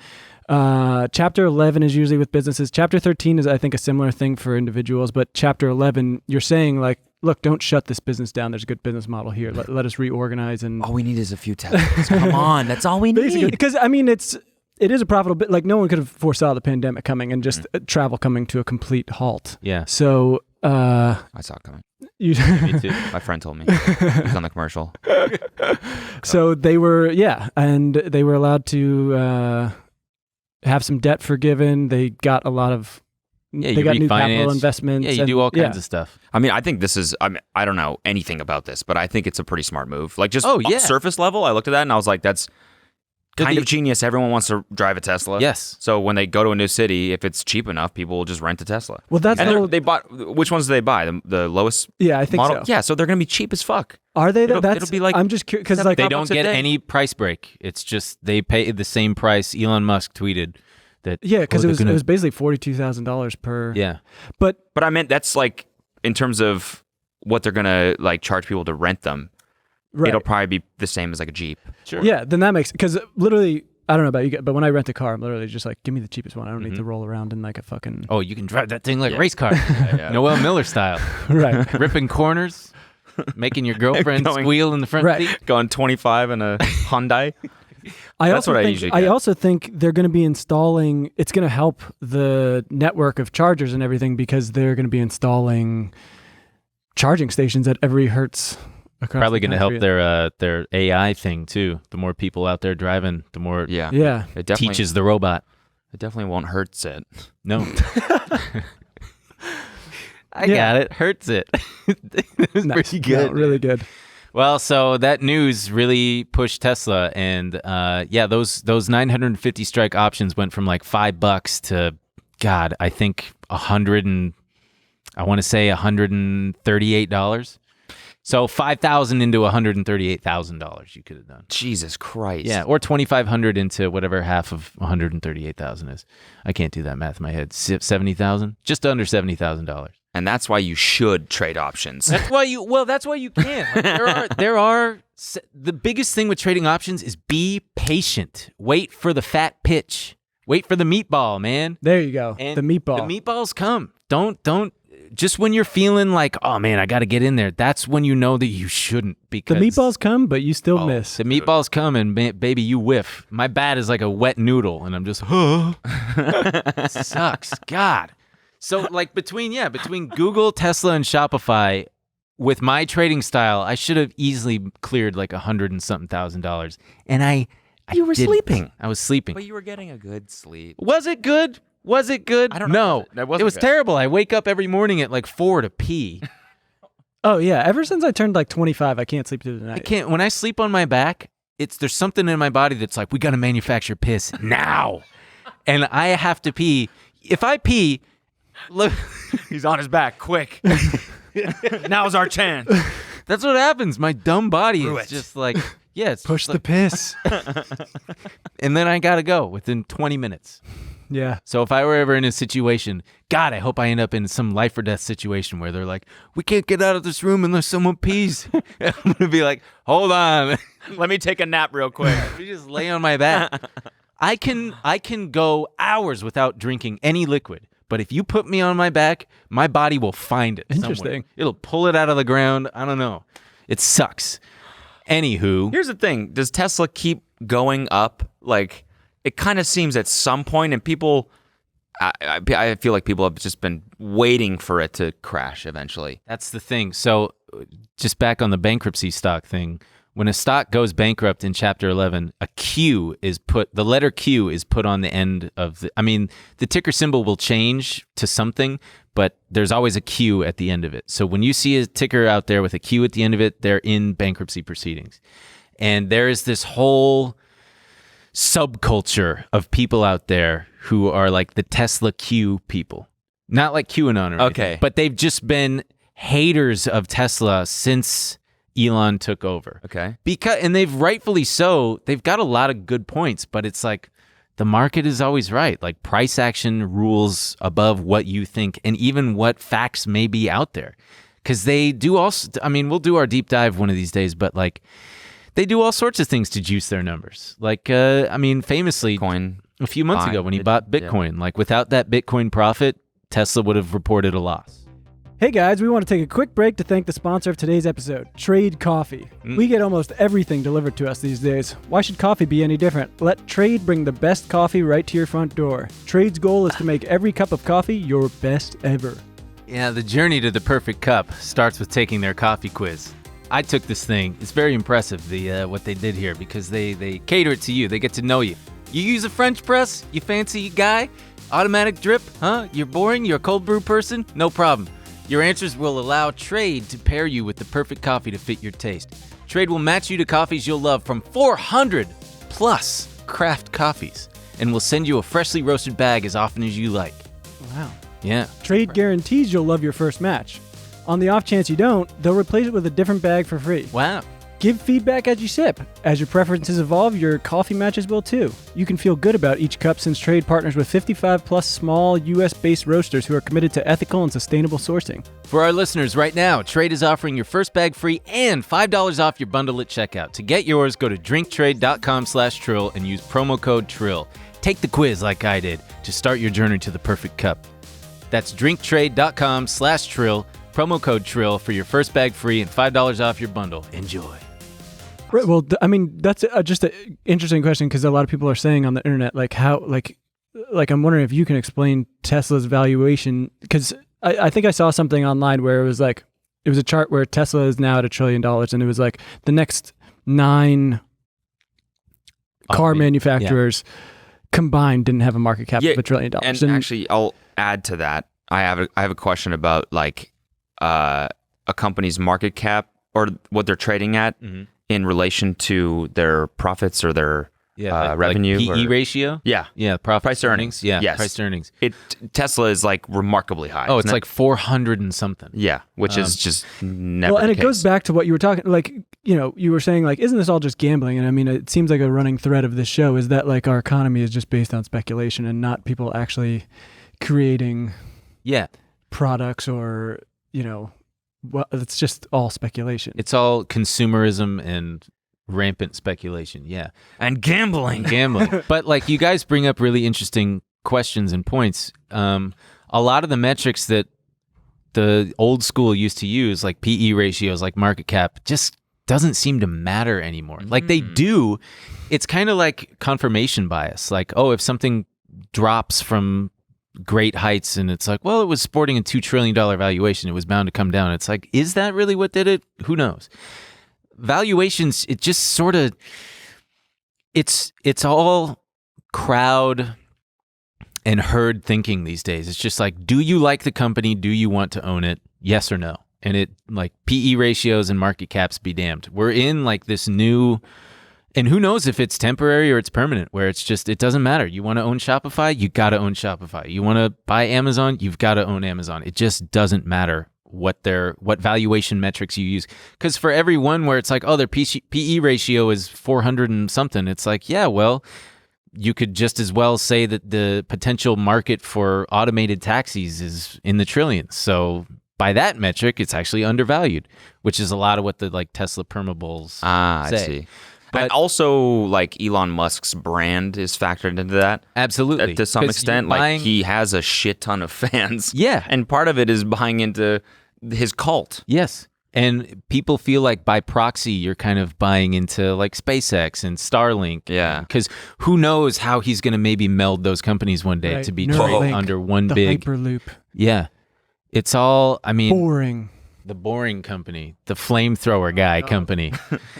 Chapter 11 is usually with businesses. Chapter 13 is, I think, a similar thing for individuals. But Chapter 11, you're saying like, look, don't shut this business down. There's a good business model here. Let us reorganize. And all we need is a few Teslas. Come on, that's all we need. Because I mean, it is a profitable bit. Like no one could have foresaw the pandemic coming and just travel coming to a complete halt. Yeah. So I saw it coming. Me too. My friend told me. He was on the commercial. So they were, and they were allowed to have some debt forgiven. They got a lot of. Yeah, they got new capital investments. Yeah, you do all kinds of stuff. I mean, I think this is, I don't know anything about this, but I think it's a pretty smart move. Like just surface level, I looked at that and I was like, that's kind of genius. Everyone wants to drive a Tesla. Yes. So when they go to a new city, if it's cheap enough, people will just rent a Tesla. Well, that's they bought, which ones do they buy? The lowest I think model? so. Yeah, so they're going to be cheap as fuck. Are they though? It'll be like I'm just curious because like they don't get any price break. It's just they pay the same price. Elon Musk tweeted that. Yeah, because it was basically $42,000 per. Yeah, but I meant that's like in terms of what they're gonna like charge people to rent them. Right. It'll probably be the same as like a Jeep. Sure. Yeah, then that makes, because literally, I don't know about you, but when I rent a car, I'm literally just like, give me the cheapest one. I don't need to roll around in like a fucking. Oh, you can drive that thing like a race car, Noel Miller style. Right. Ripping corners, making your girlfriend squeal in the front seat. Going 25 in a Hyundai. I I also think they're going to be installing, it's going to help the network of chargers and everything because they're going to be installing charging stations at every Hertz. Probably going to help their AI thing too. The more people out there driving, the more it teaches the robot. It definitely won't hurt it. No. I got it. Hurts it. It was pretty good. No, really good. Well, so that news really pushed Tesla, and those 950 strike options went from like $5 to, God, I think $138. So $5,000 into $138,000 you could have done. Jesus Christ. Yeah, or $2,500 into whatever half of $138,000 is. I can't do that math in my head. $70,000, just under $70,000. And that's why you should trade options. That's why you can. Like, the biggest thing with trading options is be patient. Wait for the fat pitch. Wait for the meatball, man. There you go. And the meatball. The meatballs come. Don't just when you're feeling like, oh man, I got to get in there. That's when you know that you shouldn't, because the meatballs come, but you still miss. The meatballs come and baby, you whiff. My bat is like a wet noodle, and I'm just, it sucks. God. So like between Google, Tesla, and Shopify, with my trading style, I should have easily cleared like $100 and something thousand. And you were sleeping. I was sleeping. But you were getting a good sleep. Was it good? Was it good? I don't know. No, it was terrible. I wake up every morning at like 4 to pee. Oh yeah, ever since I turned like 25, I can't sleep through the night. I can't. When I sleep on my back, there's something in my body that's like, we got to manufacture piss now, and I have to pee. If I pee, look, he's on his back, quick. Now's our chance. That's what happens. My dumb body Screw is it. just like, yeah, it's Push just the piss. and then I gotta go within 20 minutes. Yeah. So if I were ever in a situation, God, I hope I end up in some life or death situation where they're like, we can't get out of this room unless someone pees. I'm gonna be like, hold on, Let me take a nap real quick. let me just lay on my back. I can go hours without drinking any liquid. But if you put me on my back, my body will find it somewhere. Interesting. It'll pull it out of the ground. I don't know. It sucks. Anywho. Here's the thing. Does Tesla keep going up? Like, it kind of seems at some point, and people, I feel like people have just been waiting for it to crash eventually. That's the thing. So just back on the bankruptcy stock thing, when a stock goes bankrupt in Chapter 11, the letter Q is put on the end of the ticker symbol will change to something, but there's always a Q at the end of it. So when you see a ticker out there with a Q at the end of it, they're in bankruptcy proceedings. And there is this whole subculture of people out there who are like the Tesla Q people. Not like QAnon or anything, Okay. but they've just been haters of Tesla since Elon took over. Okay. And they've rightfully so. They've got a lot of good points, but it's like the market is always right. Like price action rules above what you think and even what facts may be out there. Because they do also, we'll do our deep dive one of these days, but like they do all sorts of things to juice their numbers. Like, famously, Coin. a few months ago when he bought Bitcoin, like without that Bitcoin profit, Tesla would have reported a loss. Hey guys, we want to take a quick break to thank the sponsor of today's episode, Trade Coffee. We get almost everything delivered to us these days. Why should coffee be any different? Let Trade bring the best coffee right to your front door. Trade's goal is to make every cup of coffee your best ever. Yeah, the journey to the perfect cup starts with taking their coffee quiz. I took this thing. It's very impressive, what they did here, because they cater it to you. They get to know you. You use a French press? You fancy guy? Automatic drip? Huh? You're boring? You're a cold brew person? No problem. Your answers will allow Trade to pair you with the perfect coffee to fit your taste. Trade will match you to coffees you'll love from 400 plus craft coffees and will send you a freshly roasted bag as often as you like. Wow. Yeah. Trade guarantees you'll love your first match. On the off chance you don't, they'll replace it with a different bag for free. Wow. Give feedback as you sip. As your preferences evolve, your coffee matches will too. You can feel good about each cup since Trade partners with 55 plus small US-based roasters who are committed to ethical and sustainable sourcing. For our listeners right now, Trade is offering your first bag free and $5 off your bundle at checkout. To get yours, go to drinktrade.com/Trill and use promo code Trill. Take the quiz like I did to start your journey to the perfect cup. That's drinktrade.com/Trill, promo code Trill for your first bag free and $5 off your bundle. Enjoy. Right. Well, that's just an interesting question because a lot of people are saying on the internet, like how, like I'm wondering if you can explain Tesla's valuation because I think I saw something online where it was a chart where Tesla is now at $1 trillion and it was like the next 9 car manufacturers combined didn't have a market cap of $1 trillion. And actually, I'll add to that. I have a question about like a company's market cap or what they're trading at in relation to their profits or their revenue. Like PE ratio? Yeah. Yeah. Profit Price to earnings. Yeah. Yes. Price to earnings. Tesla is like remarkably high. Oh, it's isn't like 400 and something. Yeah, which is just never well, and the it case. goes back to what you were talking, like, you were saying, like, isn't this all just gambling? And I mean, it seems like a running thread of this show is that, like, our economy is just based on speculation and not people actually creating products or, well, it's just all speculation. It's all consumerism and rampant speculation. Yeah. And gambling. But, like, you guys bring up really interesting questions and points. A lot of the metrics that the old school used to use, like PE ratios, like market cap, just doesn't seem to matter anymore. Like they do. It's kind of like confirmation bias. Like, oh, if something drops from great heights and it's like, well, it was sporting a $2 trillion valuation, it was bound to come down. It's like, is that really what did it? Who knows? Valuations, it just sort of, it's all crowd and herd thinking these days. It's just like, do you like the company? Do you want to own it? Yes or no? And it, like, PE ratios and market caps be damned. We're in like this new, and who knows if it's temporary or it's permanent, where it's just, it doesn't matter. You want to own Shopify? You got to own Shopify. You want to buy Amazon? You've got to own Amazon. It just doesn't matter what valuation metrics you use. Because for every one where it's like, oh, their PE ratio is 400 and something, it's like, yeah, well, you could just as well say that the potential market for automated taxis is in the trillions. So by that metric, it's actually undervalued, which is a lot of what the like Tesla permabulls say. I see. But and also, like Elon Musk's brand is factored into that. Absolutely. To some 'Cause extent, you're buying- like he has a shit ton of fans. Yeah. And part of it is buying into his cult. Yes. And people feel like by proxy, you're kind of buying into like SpaceX and Starlink. Yeah. Because who knows how he's going to maybe meld those companies one day Right. to be Neuralink, traded under one the big. Hyperloop. Yeah. It's all, I mean, Boring. the boring company, the flamethrower guy company.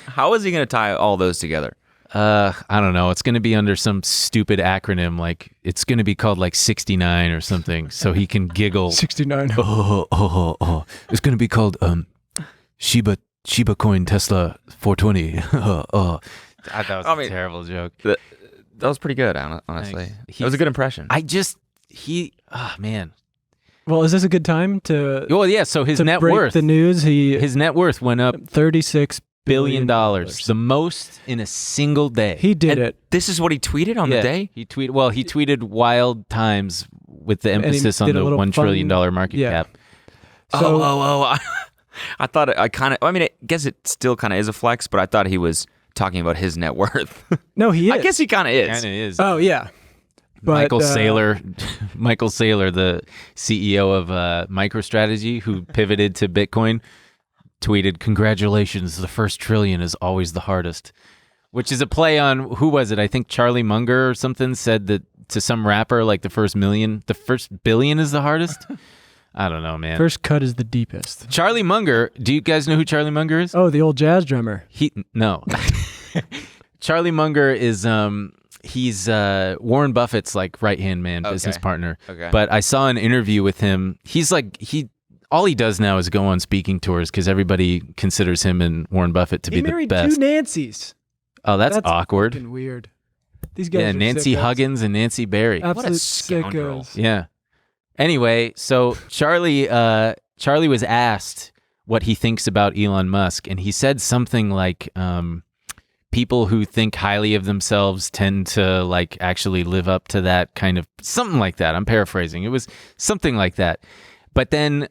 How is he going to tie all those together? I don't know. It's going to be under some stupid acronym. Like it's going to be called like 69 or something. So he can giggle. 69. Oh. It's going to be called Shiba Coin Tesla 420. That was a terrible joke. That was pretty good, honestly. Thanks. That was a good impression. Man. Well, is this a good time to Well, yeah. So his to net break worth, the news? his net worth went up $36 billion, the most in a single day. He did And it. this is what he tweeted on the day? He tweeted wild times with the And he emphasis on did a the little $1 trillion market yeah. cap. So, I thought I guess it still kind of is a flex, but I thought he was talking about his net worth. no, he is. I guess he kind of is. Kind of is. Oh, yeah. But, Michael Saylor, the CEO of MicroStrategy, who pivoted to Bitcoin, tweeted, "Congratulations, the first trillion is always the hardest," which is a play on, who was it? I think Charlie Munger or something said that to some rapper, like the first billion is the hardest. I don't know, man. First cut is the deepest. Charlie Munger. Do you guys know who Charlie Munger is? Oh, the old jazz drummer. No. Charlie Munger is he's Warren Buffett's like right-hand man, business partner. Okay. But I saw an interview with him. He's like all he does now is go on speaking tours because everybody considers him and Warren Buffett to He be the married best. two Nancys. Oh, that's awkward. Fucking weird. These guys Yeah, are Nancy sickos. Huggins and Nancy Berry. Absolute scoundrel. sickos. Yeah. Anyway, so Charlie was asked what he thinks about Elon Musk, and he said something like, people who think highly of themselves tend to like actually live up to that kind of something like that. I'm paraphrasing. It was something like that. But then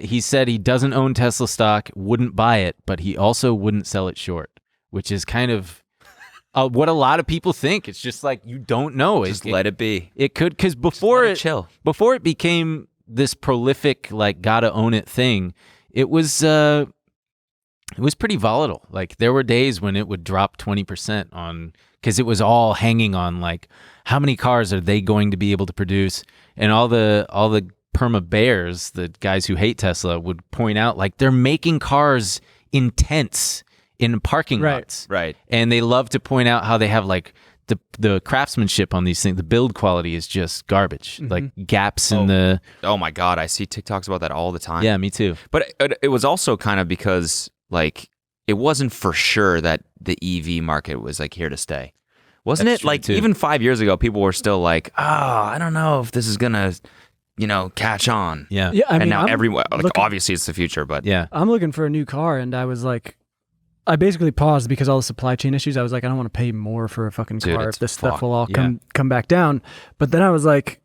he said he doesn't own Tesla stock, wouldn't buy it, but he also wouldn't sell it short, which is kind of what a lot of people think. It's just like, you don't know. Just let it be. It could, because before let it chill. Before it became this prolific, like, gotta own it thing, it was pretty volatile. Like, there were days when it would drop 20% on, because it was all hanging on, like, how many cars are they going to be able to produce? And all the perma bears, the guys who hate Tesla, would point out, like, they're making cars in tents in parking lots. Right. And they love to point out how they have like the craftsmanship on these things. The build quality is just garbage. Like gaps in the... Oh my God, I see TikToks about that all the time. Yeah, me too. But it was also kind of because like it wasn't for sure that the EV market was like here to stay. Wasn't That's it? true, Like too. even 5 years ago, people were still like, I don't know if this is going to, catch on. Yeah. Yeah, I mean, and now I'm everyone, like looking- obviously it's the future, but Yeah. I'm looking for a new car, and I was like, I basically paused because all the supply chain issues. I was like, I don't want to pay more for a fucking Dude, car it's if this stuff fucked. will all Yeah. come back down. But then I was like,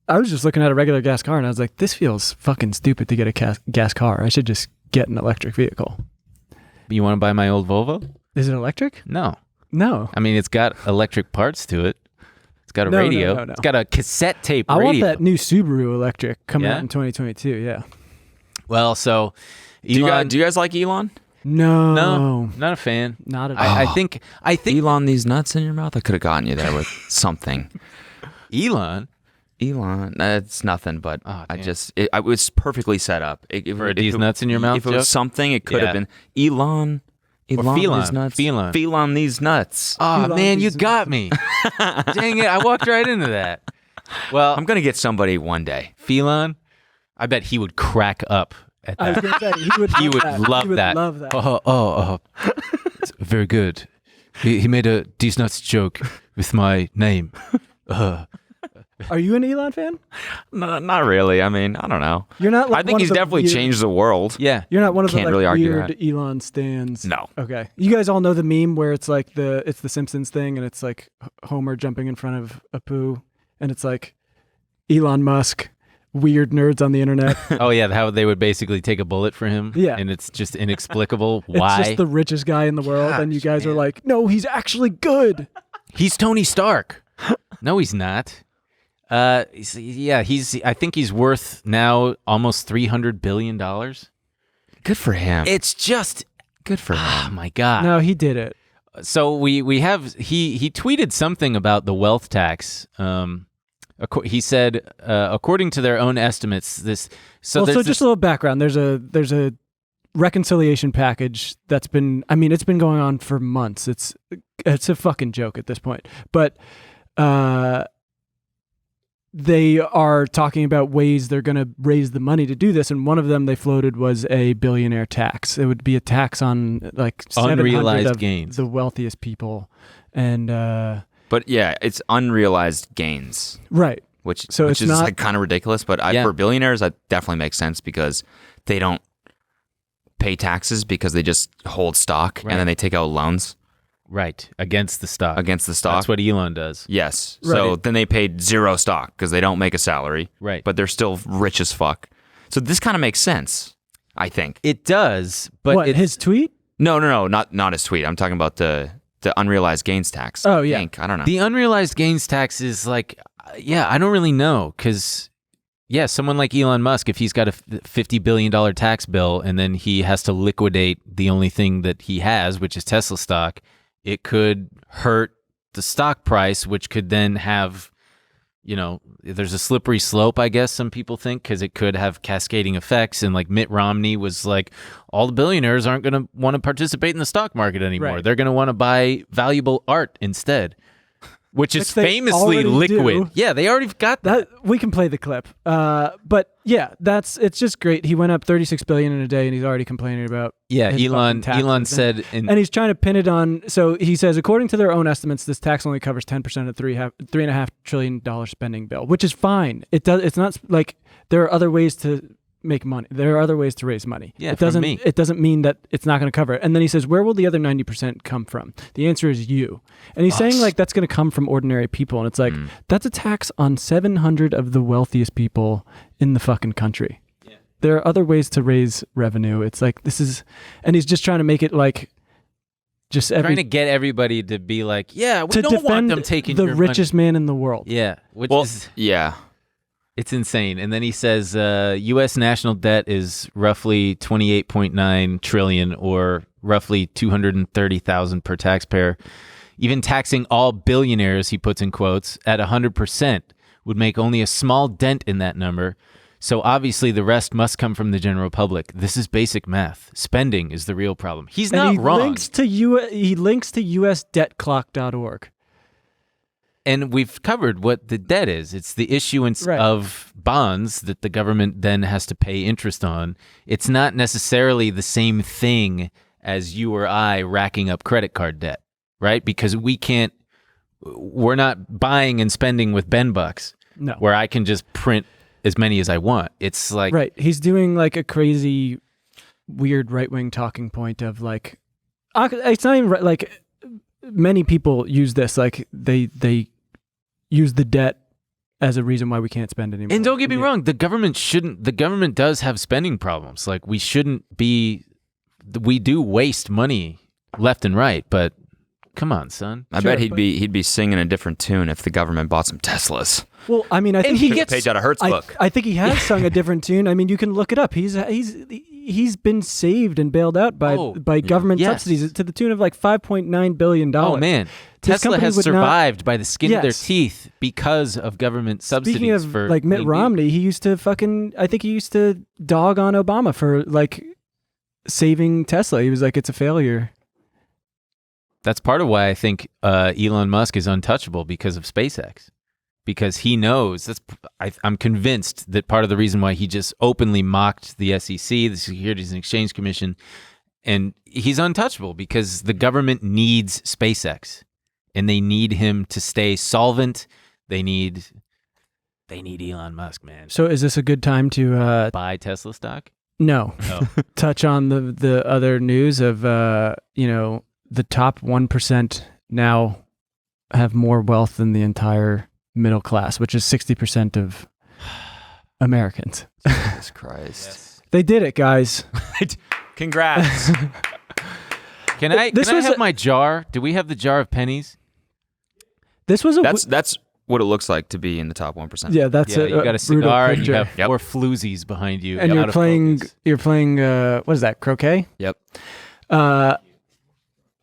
I was just looking at a regular gas car, and I was like, this feels fucking stupid to get a gas car. I should just get an electric vehicle. You want to buy my old Volvo? Is it electric? No. No. I mean, it's got electric parts to it. It's got a No, radio. no. It's got a cassette tape I radio. want that new Subaru electric coming Yeah? out in 2022. Yeah. Well, so do Elon... you guys like Elon? No. not a fan. Not at all. I think Elon, these nuts in your mouth? I could have gotten you there with something. Elon... Elon, it's nothing, but Oh, I damn. just, it was perfectly set up. For a these nuts in your mouth If it joke? was something, it could Yeah. have been Elon, Felon. these nuts. Felon. Felon these nuts. Oh, Elon man, you these got me. Dang it. I walked right into that. Well, I'm going to get somebody one day. Felon, I bet he would crack up at I was that. going to say, he would He would love he would that. love that. It's very good. He made a these nuts joke with my name. Are you an Elon fan? No, not really. I mean, I don't know. You're not. Like, I think one he's of the definitely weird- changed the world. Yeah. You're not one of the Can't like, really argue weird that. Elon stans. No. Okay. You guys all know the meme where it's like it's the Simpsons thing, and it's like Homer jumping in front of a poo, and it's like Elon Musk, weird nerds on the internet. Oh yeah, how they would basically take a bullet for him. Yeah. And it's just inexplicable why. It's just the richest guy in the world, and you guys are like, no, he's actually good. He's Tony Stark. No, he's not. I think he's worth now almost $300 billion. Good for him. It's just, Good for him. oh my God. No, he did it. So we have, he tweeted something about the wealth tax. He said, according to their own estimates, So just a little background. There's a reconciliation package that's been, it's been going on for months. It's a fucking joke at this point. But they are talking about ways they're going to raise the money to do this, and one of them they floated was a billionaire tax. It would be a tax on like 700 Unrealized of gains. the wealthiest people, and But yeah, it's unrealized gains, right. which So it's is not- like kind of ridiculous. But for billionaires, that definitely makes sense because they don't pay taxes because they just hold stock Right. and then they take out loans right, against the stock. against the stock. That's what Elon does. Yes. So Right. then they paid zero stock because they don't make a salary. Right. But they're still rich as fuck. So this kind of makes sense, I think. It does, but What, his tweet? No, not his tweet. I'm talking about the unrealized gains tax. Oh, yeah. I don't know. the unrealized gains tax is like, I don't really know because, someone like Elon Musk, if he's got a $50 billion tax bill and then he has to liquidate the only thing that he has, which is Tesla stock, it could hurt the stock price, which could then have, there's a slippery slope, I guess some people think, because it could have cascading effects. And like Mitt Romney was like, all the billionaires aren't going to want to participate in the stock market anymore. Right. They're going to want to buy valuable art instead, which is Which they famously already liquid. do. Yeah, they already got that. That we can play the clip. But yeah, it's just great. He went up 36 billion in a day, and he's already complaining about. Yeah, his Elon fucking taxes. said, And he's trying to pin it on. So he says, according to their own estimates, this tax only covers 10% of $3.5 trillion spending bill, which is fine. It does. It's not like there are other ways to make money. There are other ways to raise money. Yeah, it from doesn't. me. It doesn't mean that it's not going to cover it. And then he says, where will the other 90% come from? The answer is you. And he's saying like that's going to come from ordinary people. And it's like that's a tax on 700 of the wealthiest people in the fucking country. There are other ways to raise revenue. It's like and he's just trying to make it like just trying to get everybody to be like, we to don't want defend them taking the your richest man in the world. money. Yeah, which well, is yeah. it's insane. And then he says U.S. national debt is roughly 28.9 trillion, or roughly 230,000 per taxpayer. Even taxing all billionaires, he puts in quotes, at 100% would make only a small dent in that number. So obviously the rest must come from the general public. This is basic math. Spending is the real problem. He's And not he wrong. he links to usdebtclock.org. And we've covered what the debt is. It's the issuance Right. of bonds that the government then has to pay interest on. It's not necessarily the same thing as you or I racking up credit card debt, right? Because we're not buying and spending with Ben Bucks, No. where I can just print as many as I want. It's like, Right. He's doing like a crazy, weird right-wing talking point of like, it's not even like many people use this. Like they use the debt as a reason why we can't spend anymore. and don't get me Yeah. wrong, the government does have spending problems. Like we do waste money left and right, but come on, son. I Sure, bet he'd but- be singing a different tune if the government bought some Teslas. Well, I mean, I think he Took a gets- page out of Hertz's book. I think he has sung a different tune. I mean, you can look it up. He's been saved and bailed out by government Yes. subsidies to the tune of like $5.9 billion. Oh man, This Tesla company has would not- survived by the skin of their Yes. teeth because of government subsidies. Speaking of for like Mitt clean Romney, vehicles. he used to I think he used to dog on Obama for like saving Tesla. He was like, it's a failure. That's part of why I think Elon Musk is untouchable because of SpaceX. Because he knows I'm convinced that part of the reason why he just openly mocked the SEC, the Securities and Exchange Commission, and he's untouchable because the government needs SpaceX and they need him to stay solvent. They need They need Elon Musk, man. So is this a good time to Buy Tesla stock? no Oh. touch on the other news of the top 1% now have more wealth than the entire middle class, which is 60% of Americans. Jesus Christ. They did it, guys. Congrats. Can I This was have a- my jar? Do we have the jar of pennies? This was a That's what it looks like to be in the top 1%. yeah. That's Yeah, a you got a brutal cigar and you picture. have Yep. 4 floozies behind you. and out you're of playing. focus. You're playing. What is that? Croquet. Yep. Uh,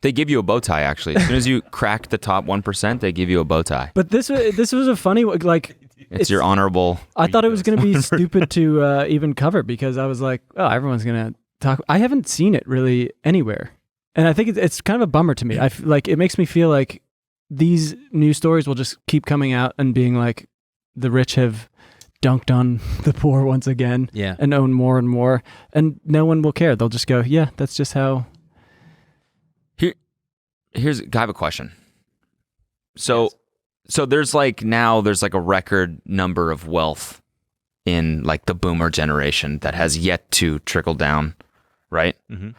They give you a bow tie, actually. As soon as you crack the top 1%, they give you a bow tie. but this was a funny one. Like It's your honorable. I thought it was going to be stupid to even cover because I was like, oh, everyone's going to talk. I haven't seen it really anywhere, and I think it's kind of a bummer to me. Like it makes me feel like these news stories will just keep coming out and being like, the rich have dunked on the poor once again, Yeah. and own more and more, and no one will care. They'll just go, yeah, that's just how. I have a question. So there's like a record number of wealth in like the boomer generation that has yet to trickle down, right? Mm-hmm.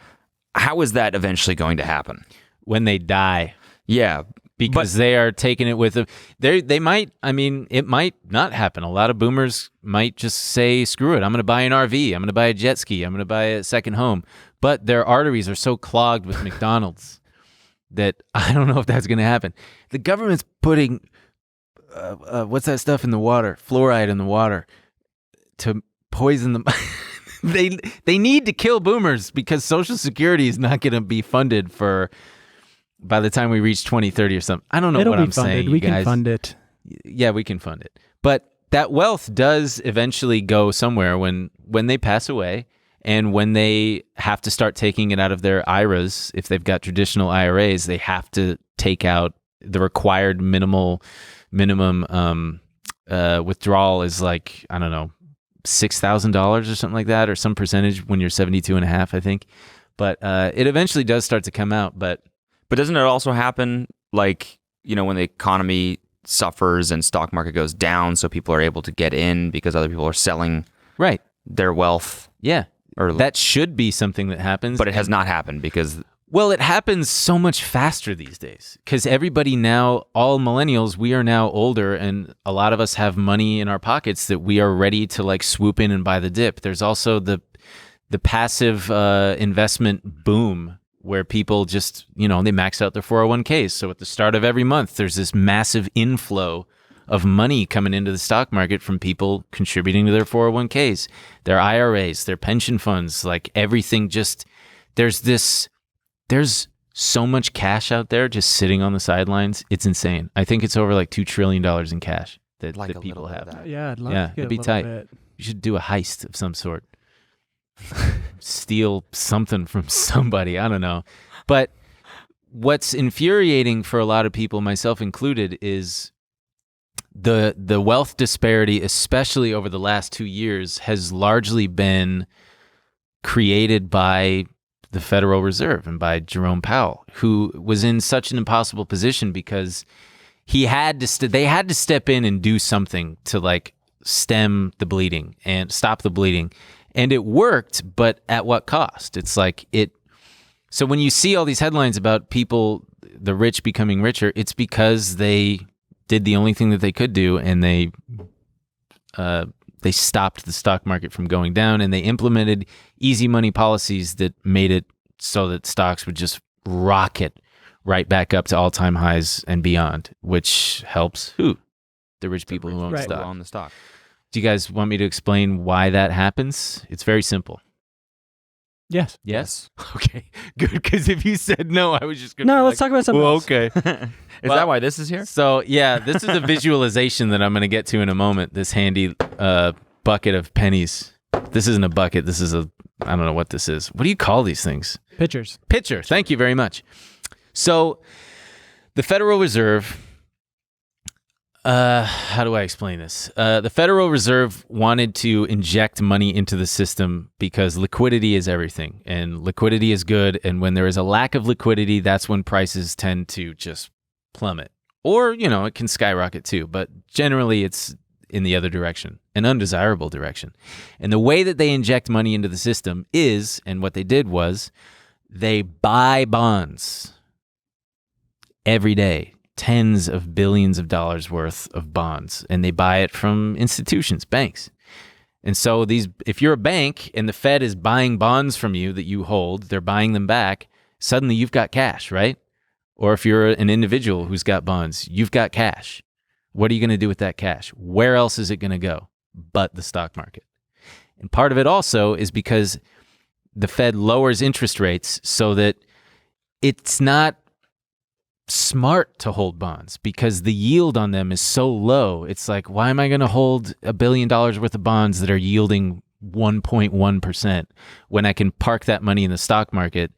How is that eventually going to happen? When they die. Yeah. Because they are taking it with them. They might, I mean, it might not happen. A lot of boomers might just say, screw it, I'm going to buy an RV, I'm going to buy a jet ski, I'm going to buy a second home. But their arteries are so clogged with McDonald's that I don't know if that's going to happen. The government's putting, what's that stuff in the water? Fluoride in the water to poison them. They need to kill boomers because Social Security is not going to be funded for... by the time we reach 2030 or something. I don't know It'll what be I'm funded. saying. We you can guys. fund it. Yeah, we can fund it. But that wealth does eventually go somewhere when they pass away and when they have to start taking it out of their IRAs. If they've got traditional IRAs, they have to take out the required minimum withdrawal is like, I don't know, $6,000 or something like that, or some percentage when you're 72 and a half, I think. But it eventually does start to come out. But doesn't it also happen like, when the economy suffers and stock market goes down, so people are able to get in because other people are selling right. their wealth? Yeah. Or That should be something that happens. but it has not happened because Well, it happens so much faster these days because everybody now, all millennials, we are now older and a lot of us have money in our pockets that we are ready to like swoop in and buy the dip. There's also the passive investment boom where people just, they max out their 401ks. So at the start of every month, there's this massive inflow of money coming into the stock market from people contributing to their 401ks, their IRAs, their pension funds, like everything just, there's so much cash out there just sitting on the sidelines. It's insane. I think it's over like $2 trillion in cash that people little bit have. of that. Yeah, I'd love Yeah, to get it'd be a little tight. bit. You should do a heist of some sort. Steal something from somebody. I don't know. But what's infuriating for a lot of people, myself included, is the wealth disparity, especially over the last 2 years, has largely been created by the Federal Reserve and by Jerome Powell, who was in such an impossible position because they had to step in and do something to like stem the bleeding and stop the bleeding. And it worked, but at what cost? It's like so when you see all these headlines about people, the rich becoming richer, it's because they did the only thing that they could do, and they stopped the stock market from going down, and they implemented easy money policies that made it so that stocks would just rocket right back up to all-time highs and beyond, which helps who? The rich people who own Right. stock. On the stock. Do you guys want me to explain why that happens? It's very simple. Yes. Yes? Okay, good, because if you said no, I was just going to No, let's talk about something else. okay. Is that why this is here? So, yeah, this is a visualization that I'm going to get to in a moment, this handy bucket of pennies. This isn't a bucket. This is I don't know what this is. What do you call these things? Pictures. Pitcher. Thank you very much. So, the Federal Reserve... how do I explain this? The Federal Reserve wanted to inject money into the system because liquidity is everything, and liquidity is good. And when there is a lack of liquidity, that's when prices tend to just plummet, or it can skyrocket too. But generally, in the other direction, an undesirable direction. And the way that they inject money into the system is, and what they did was, they buy bonds every day, tens of billions of dollars worth of bonds, and they buy it from institutions, banks. And so if you're a bank and the Fed is buying bonds from you that you hold, they're buying them back, suddenly you've got cash, right? Or if you're an individual who's got bonds, you've got cash. What are you going to do with that cash? Where else is it going to go but the stock market? And part of it also is because the Fed lowers interest rates so that it's not smart to hold bonds because the yield on them is so low. It's like, why am I going to hold $1 billion worth of bonds that are yielding 1.1% when I can park that money in the stock market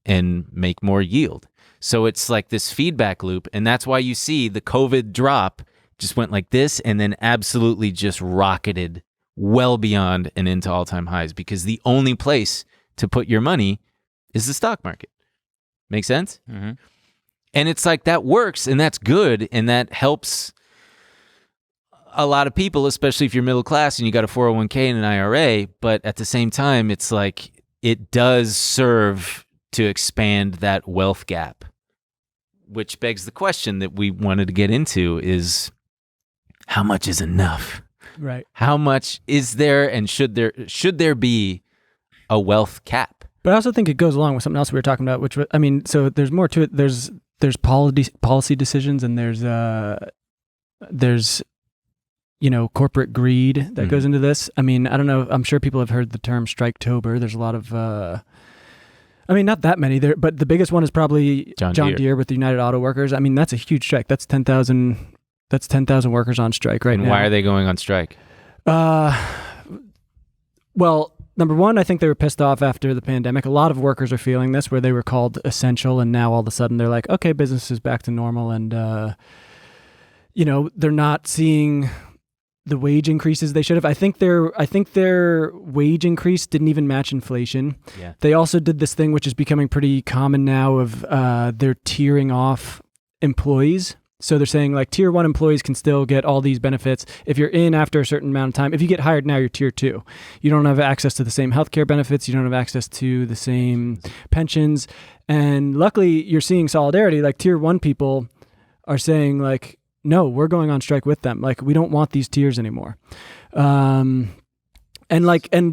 and make more yield? So it's like this feedback loop. And that's why you see the COVID drop just went like this and then absolutely just rocketed well beyond and into all-time highs because the only place to put your money is the stock market. Make sense? Mm-hmm. And it's like that works and that's good and that helps a lot of people, especially if you're middle class and you got a 401k and an IRA. But at the same time, it's like it does serve to expand that wealth gap, which begs the question that we wanted to get into is how much is enough? Right. How much is there and should there be a wealth cap? But I also think it goes along with something else we were talking about, which I mean, so there's more to it. There's policy decisions and there's corporate greed that goes into this. I mean, I don't know. I'm sure people have heard the term Striketober. There's a lot of not that many there, but the biggest one is probably John Deere with the United Auto Workers. I mean, that's a huge strike. That's 10,000 workers on strike right now. And why are they going on strike? Well, number one, I think they were pissed off after the pandemic. A lot of workers are feeling this, where they were called essential, and now all of a sudden they're like, okay, business is back to normal, and they're not seeing the wage increases they should have. I think their wage increase didn't even match inflation. Yeah. They also did this thing which is becoming pretty common now of they're tiering off employees. So they're saying like tier 1 employees can still get all these benefits. If you're in after a certain amount of time, if you get hired now, you're tier 2. You don't have access to the same healthcare benefits. You don't have access to the same pensions. And luckily you're seeing solidarity. Like tier 1 people are saying like, no, we're going on strike with them. Like we don't want these tiers anymore. And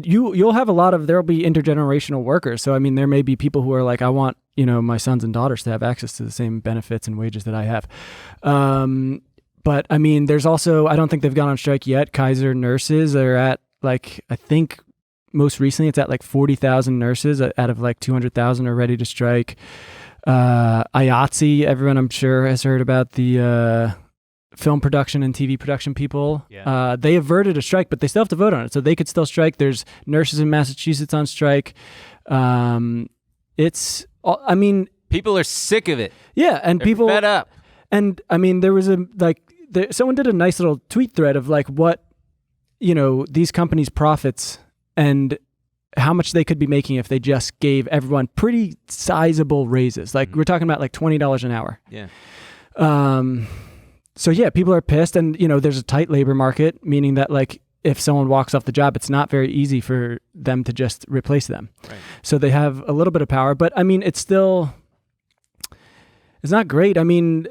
you'll have there'll be intergenerational workers. So, I mean, there may be people who are like, I want, my sons and daughters to have access to the same benefits and wages that I have. But I mean, there's also, I don't think they've gone on strike yet. Kaiser nurses are at like, I think most recently it's at like 40,000 nurses out of like 200,000 are ready to strike. IATSE, everyone I'm sure has heard about the, film production and TV production people. Yeah. They averted a strike, but they still have to vote on it. So they could still strike. There's nurses in Massachusetts on strike. People are sick of it. Yeah. And They're people fed up. And I mean, there was someone did a nice little tweet thread of like what, these companies' profits and how much they could be making if they just gave everyone pretty sizable raises. Like we're talking about like $20 an hour. Yeah. So yeah, people are pissed, and there's a tight labor market, meaning that like if someone walks off the job, it's not very easy for them to just replace them. Right. So they have a little bit of power, but I mean, it's not great. I mean,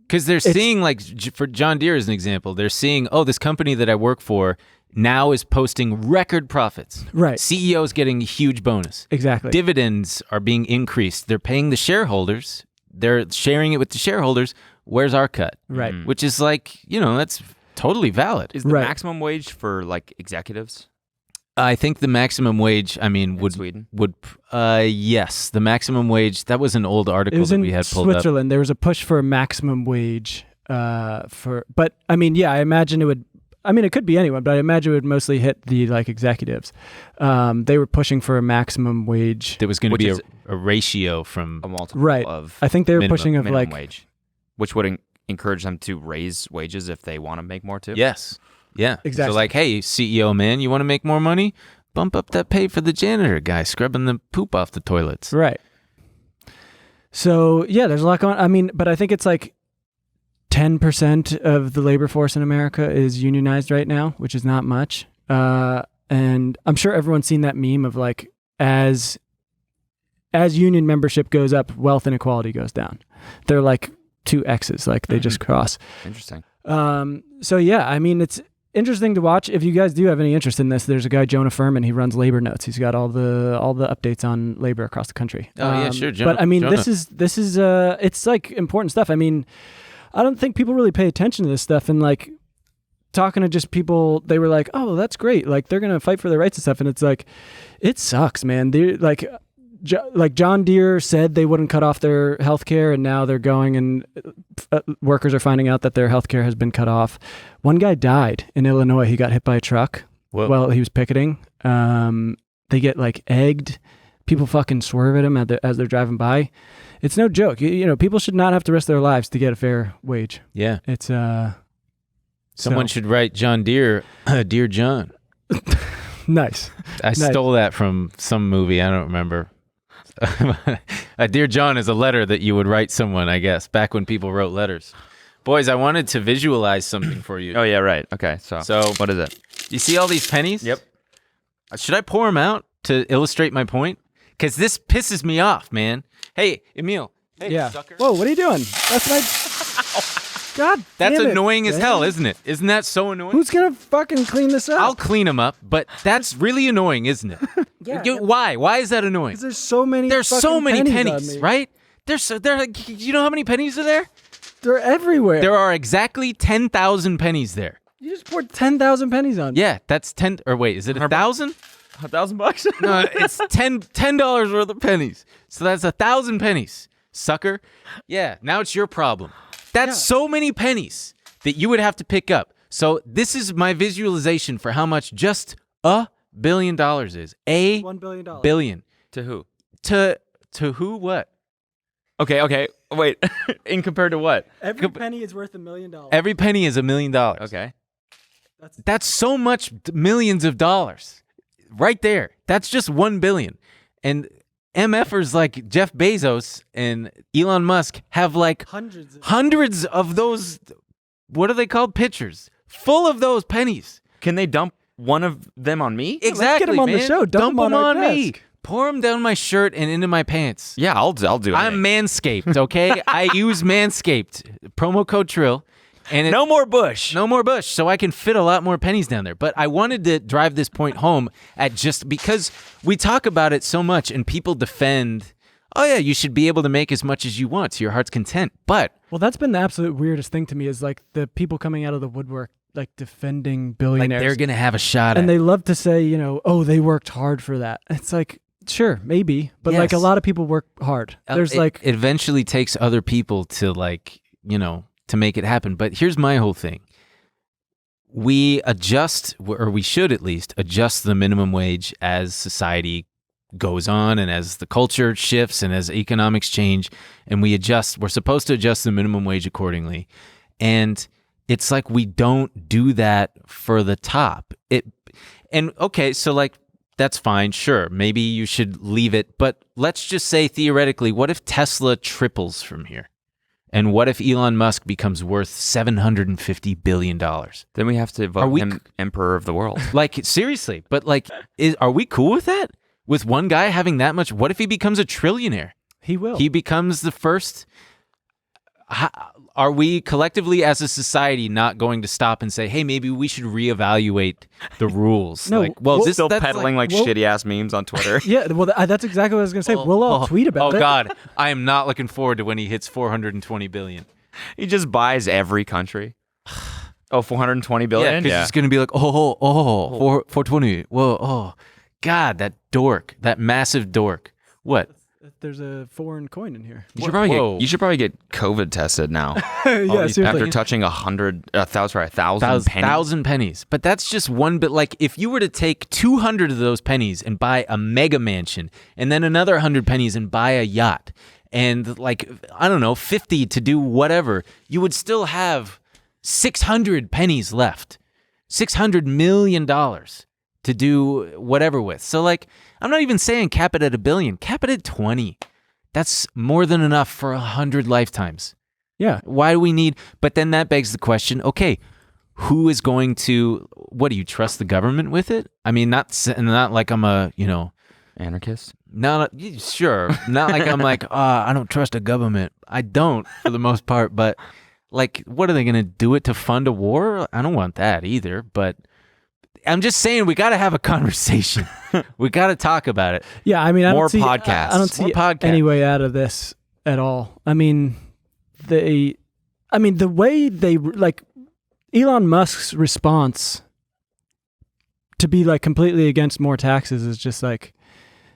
because they're seeing, like, for John Deere as an example, they're seeing, this company that I work for now is posting record profits. Right. CEO's getting a huge bonus. Exactly. Dividends are being increased. They're paying the shareholders. They're sharing it with the shareholders. Where's our cut? Right. Which is like, that's totally valid. Is the maximum wage for like executives? I think the maximum wage, would Sweden? Yes, the maximum wage, that was an old article that we had pulled up. Switzerland. There was a push for a maximum wage but I mean, yeah, I imagine it would, it could be anyone, but I imagine it would mostly hit the like executives. They were pushing for a maximum wage. There was going to be a ratio from a multiple right. of I think they were pushing of minimum like wage, which would encourage them to raise wages if they want to make more too. Yes. Yeah. Exactly. So like, hey, CEO man, you want to make more money? Bump up that pay for the janitor guy scrubbing the poop off the toilets. Right. So yeah, there's a lot going on. But I think it's like 10% of the labor force in America is unionized right now, which is not much. And I'm sure everyone's seen that meme of like, as union membership goes up, wealth inequality goes down. They're like two X's, like they just cross. Interesting. So yeah, I mean, it's interesting to watch. If you guys do have any interest in this, there's a guy, Jonah Furman. He runs Labor Notes. He's got all the updates on labor across the country. Oh yeah, sure. Jonah, but I mean, Jonah. this is it's like important stuff. I mean, I don't think people really pay attention to this stuff. And like talking to just people, they were like, "Oh, that's great. Like they're gonna fight for their rights and stuff." And it's like, it sucks, man. They're like John Deere said they wouldn't cut off their health care, and now they're going and workers are finding out that their health care has been cut off. One guy died in Illinois. He got hit by a truck while he was picketing. They get like egged. People fucking swerve at him as they're driving by. It's no joke. You know, people should not have to risk their lives to get a fair wage. Yeah. It's Someone should write John Deere, Dear John. Nice. I stole that from some movie. I don't remember. Dear John is a letter that you would write someone, I guess, back when people wrote letters. Boys, I wanted to visualize something for you. Oh, yeah, right. Okay, so what is it? You see all these pennies? Yep. Should I pour them out to illustrate my point? Because this pisses me off, man. Hey, Emil. Hey, yeah. sucker. Whoa, what are you doing? That's my... God That's damn it, annoying as man. hell, isn't it? Isn't that so annoying? Who's going to fucking clean this up? I'll clean them up, but that's really annoying, isn't it? Why? Why is that annoying? Because there's so many There's so many on pennies, me. right? They're like, you know how many pennies are there? They're everywhere. There are exactly 10,000 pennies there. You just poured 10,000 pennies on me. Yeah, that's 10, or wait, is it 1,000? $1,000? No, it's $10 worth of pennies. So that's 1,000 pennies, sucker. Yeah, now it's your problem. That's so many pennies that you would have to pick up. So this is my visualization for how much just $1 billion is. $1 billion. Billion. To who? To who? What? Okay. Wait. In compared to what? Every penny is worth $1 million. Every penny is $1 million. Okay. That's so much millions of dollars right there. That's just 1 billion. And MFers like Jeff Bezos and Elon Musk have like hundreds of those, what are they called? Pitchers full of those pennies. Can they dump one of them on me? Exactly, let's get them on the man. show. Dump them on me. desk. Pour them down my shirt and into my pants. Yeah, I'll do it. I'm Manscaped, okay? I use Manscaped. Promo code Trill. And No more Bush. No more Bush, so I can fit a lot more pennies down there. But I wanted to drive this point home at just because we talk about it so much and people defend, oh yeah, you should be able to make as much as you want to your heart's content. But well, that's been the absolute weirdest thing to me is like the people coming out of the woodwork, like defending billionaires. like they're going to have a shot and at they love to say, you know, oh, they worked hard for that. It's like, sure, maybe. But like a Yes. lot of people work hard. There's it eventually takes other people to like, you know, to make it happen. But here's my whole thing. We adjust, or we should at least adjust the minimum wage as society goes on and as the culture shifts and as economics change, and we're supposed to adjust the minimum wage accordingly. And it's like we don't do that for the top. Okay, so like that's fine, sure. Maybe you should leave it, but let's just say theoretically, what if Tesla triples from here? And what if Elon Musk becomes worth $750 billion? Then we have to vote him emperor of the world. Like, seriously, but like, are we cool with that? With one guy having that much? What if he becomes a trillionaire? he will. He becomes the first. Are we collectively as a society not going to stop and say, hey, maybe we should reevaluate the rules? No, like, well, Still that's peddling like shitty ass memes on Twitter. Yeah, well, that's exactly what I was going to say. We'll all tweet about it. Oh, God. I am not looking forward to when he hits 420 billion. He just buys every country. Oh, 420 billion? Yeah, because it's going to be like, 420. Whoa, God, that dork, that massive dork. What? There's a foreign coin in here. You should probably get COVID tested now. Yeah, seriously. After touching 1,000 pennies. 1,000 pennies. But that's just one bit. Like, if you were to take 200 of those pennies and buy a mega mansion, and then another 100 pennies and buy a yacht, and like, I don't know, 50 to do whatever, you would still have 600 pennies left. $600 million to do whatever with. So like, I'm not even saying cap it at $1 billion. Cap it at 20. That's more than enough for 100 lifetimes. Yeah. Why do we need? But then that begs the question, okay, who is going to, what, do you trust the government with it? I mean, not like I'm a, Anarchist? sure. Not like I'm like, I don't trust the government. I don't for the most part, but like, what are they going to do it to fund a war? I don't want that either, but I'm just saying we got to have a conversation. We got to talk about it. Yeah, I mean, I More don't see, podcasts. I don't see More podcasts. any way out of this at all. I mean, the way they, like, Elon Musk's response to be like completely against more taxes is just like,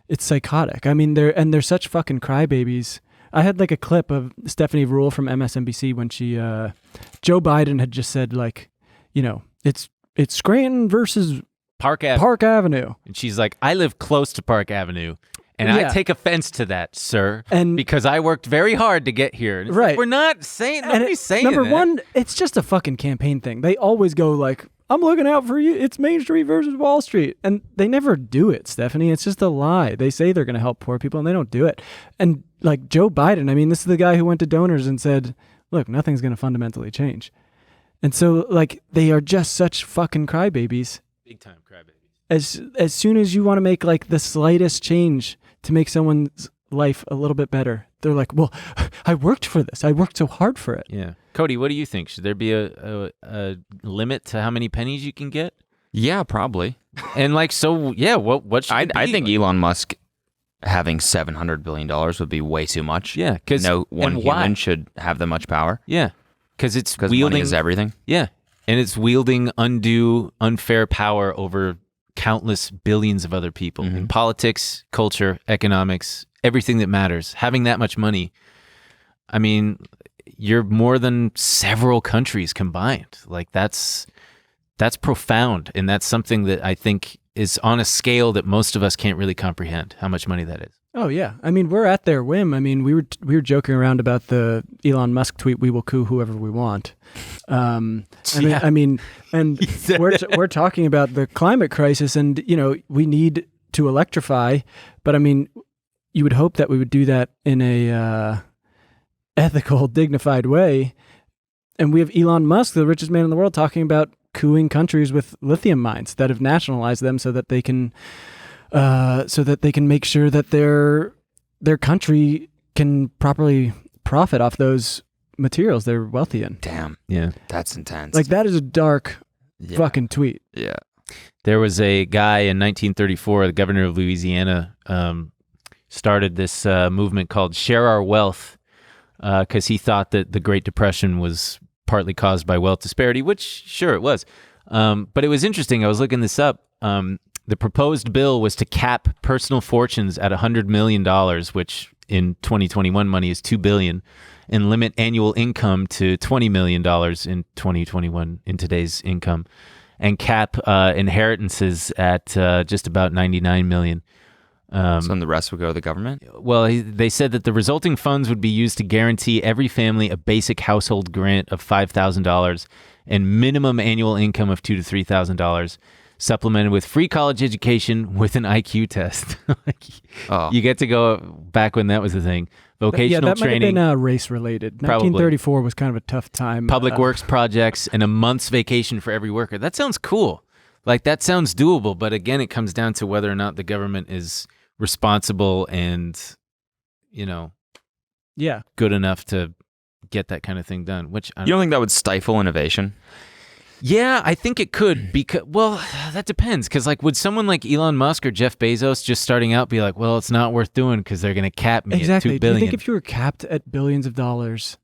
it's psychotic. I mean, they're such fucking crybabies. I had like a clip of Stephanie Ruhle from MSNBC when she, Joe Biden had just said, like, it's Scranton versus Park Avenue. Park Avenue. And she's like, I live close to Park Avenue. And I take offense to that, sir, because I worked very hard to get here. And it's right. Like, we're not saying, nobody's saying number that. one, it's just a fucking campaign thing. They always go like, I'm looking out for you. It's Main Street versus Wall Street. And they never do it, Stephanie. It's just a lie. They say they're going to help poor people and they don't do it. And like Joe Biden, I mean, this is the guy who went to donors and said, look, nothing's going to fundamentally change. And so like they are just such fucking crybabies. Big time crybabies. As soon as you want to make like the slightest change to make someone's life a little bit better, they're like, well, I worked for this. I worked so hard for it. Yeah. Cody, what do you think? Should there be a limit to how many pennies you can get? Yeah, probably. And like, so yeah, what should it be? I think Elon Musk having $700 billion would be way too much. Yeah, because no one human should have that much power. Yeah, because money is everything. Yeah, and it's wielding undue, unfair power over countless billions of other people in politics, culture, economics, everything that matters. Having that much money, I mean, you're more than several countries combined. Like that's profound, and that's something that I think is on a scale that most of us can't really comprehend how much money that is. Oh yeah, I mean we're at their whim. I mean we were joking around about the Elon Musk tweet, "We will coup whoever we want." And we're talking about the climate crisis, and we need to electrify, but I mean you would hope that we would do that in a ethical, dignified way. And we have Elon Musk, the richest man in the world, talking about cooing countries with lithium mines that have nationalized them so that they can make sure that their country can properly profit off those materials they're wealthy in. Damn. Yeah. That's intense. Like that is a dark fucking tweet. Yeah. There was a guy in 1934, the governor of Louisiana, started this movement called Share Our Wealth because he thought that the Great Depression was partly caused by wealth disparity, which sure it was. But it was interesting. I was looking this up. The proposed bill was to cap personal fortunes at $100 million, which in 2021 money is $2 billion, and limit annual income to $20 million in 2021 in today's income, and cap inheritances at just about $99 million. So then the rest would go to the government? Well, they said that the resulting funds would be used to guarantee every family a basic household grant of $5,000 and minimum annual income of $2,000 to $3,000, supplemented with free college education with an IQ test. You get to go back when that was a thing. Vocational that training. might have been race related. 1934 was kind of a tough time. Public works projects and a month's vacation for every worker. That sounds cool. Like that sounds doable. But again, it comes down to whether or not the government is responsible and, good enough to get that kind of thing done. Which you don't think that would stifle innovation? Yeah, I think it could because, that depends. Because would someone like Elon Musk or Jeff Bezos just starting out be like, well, it's not worth doing because they're going to cap me at $2 billion? Do you think if you were capped at billions of dollars,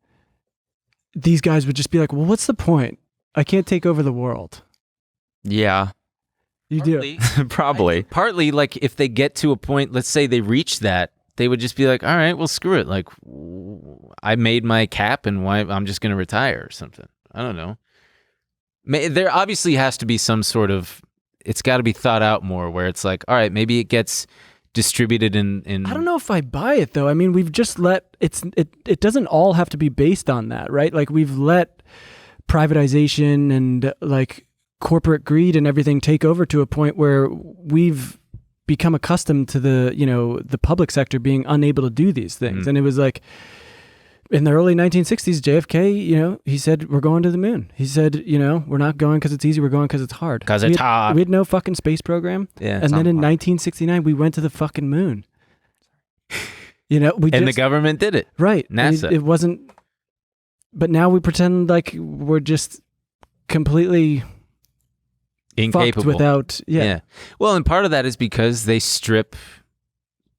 these guys would just be like, well, what's the point? I can't take over the world. Yeah. You Partly. do. Probably. Partly, if they get to a point, let's say they reach that, they would just be like, all right, well, screw it. I made my cap and I'm just going to retire or something. I don't know. There obviously has to be some sort of, it's got to be thought out more where it's like, all right, maybe it gets distributed in I don't know if I buy it though. I mean, we've just it doesn't all have to be based on that, right? Like we've let privatization and corporate greed and everything take over to a point where we've become accustomed to the public sector being unable to do these things. And it was In the early 1960s, JFK, he said, we're going to the moon. He said, we're not going because it's easy. We're going because it's hard. Because it's hard. We had no fucking space program. Yeah. And then in 1969, we went to the fucking moon. The government did it. Right. NASA. It wasn't. But now we pretend like we're just completely incapable fucked without. Yeah. Well, and part of that is because they strip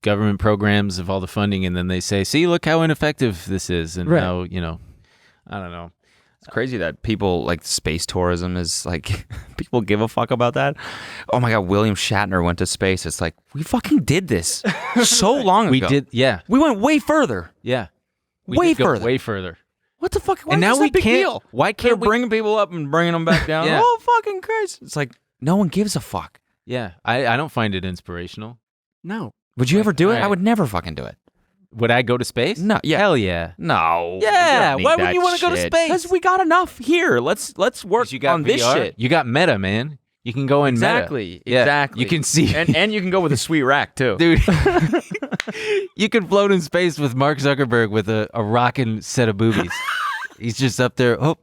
government programs of all the funding, and then they say, "See, look how ineffective this is," and how I don't know. It's crazy that people like space tourism is like people give a fuck about that. Oh my God, William Shatner went to space. It's like we fucking did this so long ago. We did, yeah. We went way further. Yeah, way further. Way further. What the fuck? Why and is now this we a big can't. Deal? Why can't They're bringing people up and bringing them back down? Yeah. Oh fucking Christ! It's like no one gives a fuck. Yeah, I don't find it inspirational. No. Would you ever do it? I would never fucking do it. Would I go to space? No. Yeah. Hell yeah. No. Yeah. Why would you want to go to space? Because we got enough here. Let's work on this shit. You got meta, man. You can go in exactly. meta. Exactly. You can see, and you can go with a sweet rack too, dude. You can float in space with Mark Zuckerberg with a rocking set of boobies. He's just up there. Oh,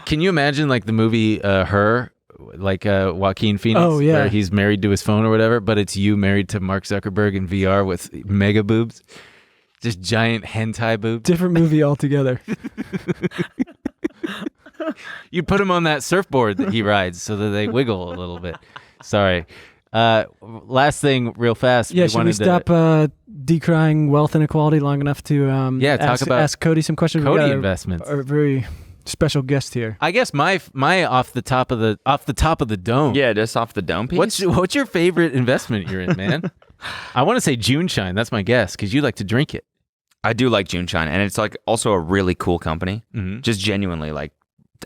can you imagine like the movie Her? Like Joaquin Phoenix, where he's married to his phone or whatever, but it's you married to Mark Zuckerberg in VR with mega boobs, just giant hentai boobs. Different movie altogether. You put him on that surfboard that he rides so that they wiggle a little bit. Sorry. Last thing, real fast. Yeah, should we stop decrying wealth inequality long enough to ask Cody some questions? Cody investments. Our very special guest here. I guess my off the top of the dome. Yeah, just off the dome piece. What's your favorite investment you're in, man? I want to say June Shine. That's my guess because you like to drink it. I do like June Shine, and it's like also a really cool company. Mm-hmm. Just genuinely, like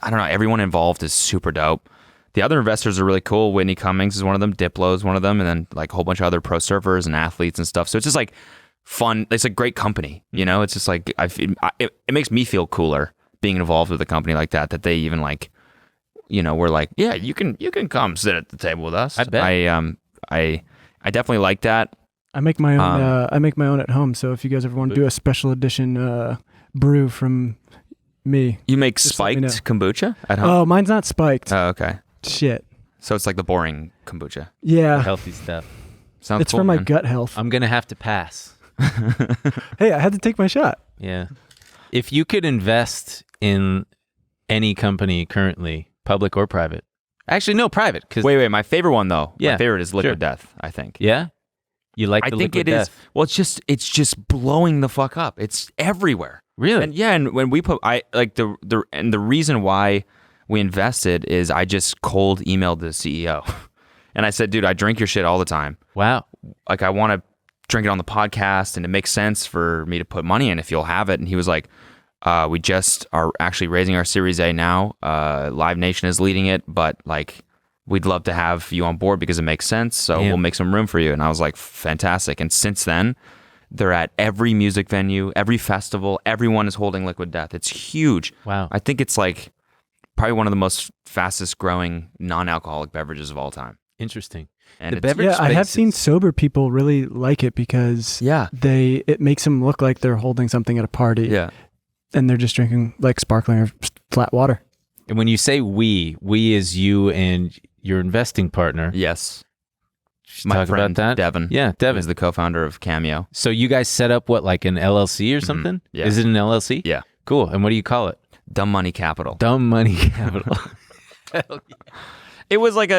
I don't know, everyone involved is super dope. The other investors are really cool. Whitney Cummings is one of them. Diplo is one of them, and then like a whole bunch of other pro surfers and athletes and stuff. So it's just like fun. It's a great company, It's just like it makes me feel cooler being involved with a company like that they even like, we're like, yeah, you can come sit at the table with us. I bet. I definitely like that. I make my own. I make my own at home. So if you guys ever want to do a special edition brew from me, you make spiked kombucha at home. Oh, mine's not spiked. Oh, okay. Shit. So it's like the boring kombucha. Yeah. Healthy stuff. Sounds it's cool, for my man. gut health. I'm gonna have to pass. Hey, I had to take my shot. Yeah. If you could invest in any company currently, public or private. Actually, no, private. Wait. My favorite one though. Yeah, my favorite is Liquid sure. Death. I think. Yeah. You like? I the think Liquid it Death? is. Well, it's just blowing the fuck up. It's everywhere. Really? And when we put the reason why we invested is I just cold emailed the CEO, and I said, dude, I drink your shit all the time. Wow. Like I want to drink it on the podcast, and it makes sense for me to put money in if you'll have it. And he was like, we just are actually raising our Series A now. Live Nation is leading it, but like we'd love to have you on board because it makes sense. So we'll make some room for you. And I was like, fantastic. And since then, they're at every music venue, every festival. Everyone is holding Liquid Death. It's huge. Wow. I think it's like probably one of the most fastest growing non-alcoholic beverages of all time. Interesting. And the beverage I have seen sober people really like it because it makes them look like they're holding something at a party. Yeah. And they're just drinking like sparkling or flat water. And when you say we is you and your investing partner. Yes. My My friend about that? Devin. Yeah, Devin is the co-founder of Cameo. So you guys set up what, like an LLC or something? Yeah. Is it an LLC? Yeah. Cool. And what do you call it? Dumb Money Capital. Dumb Money Capital. It was like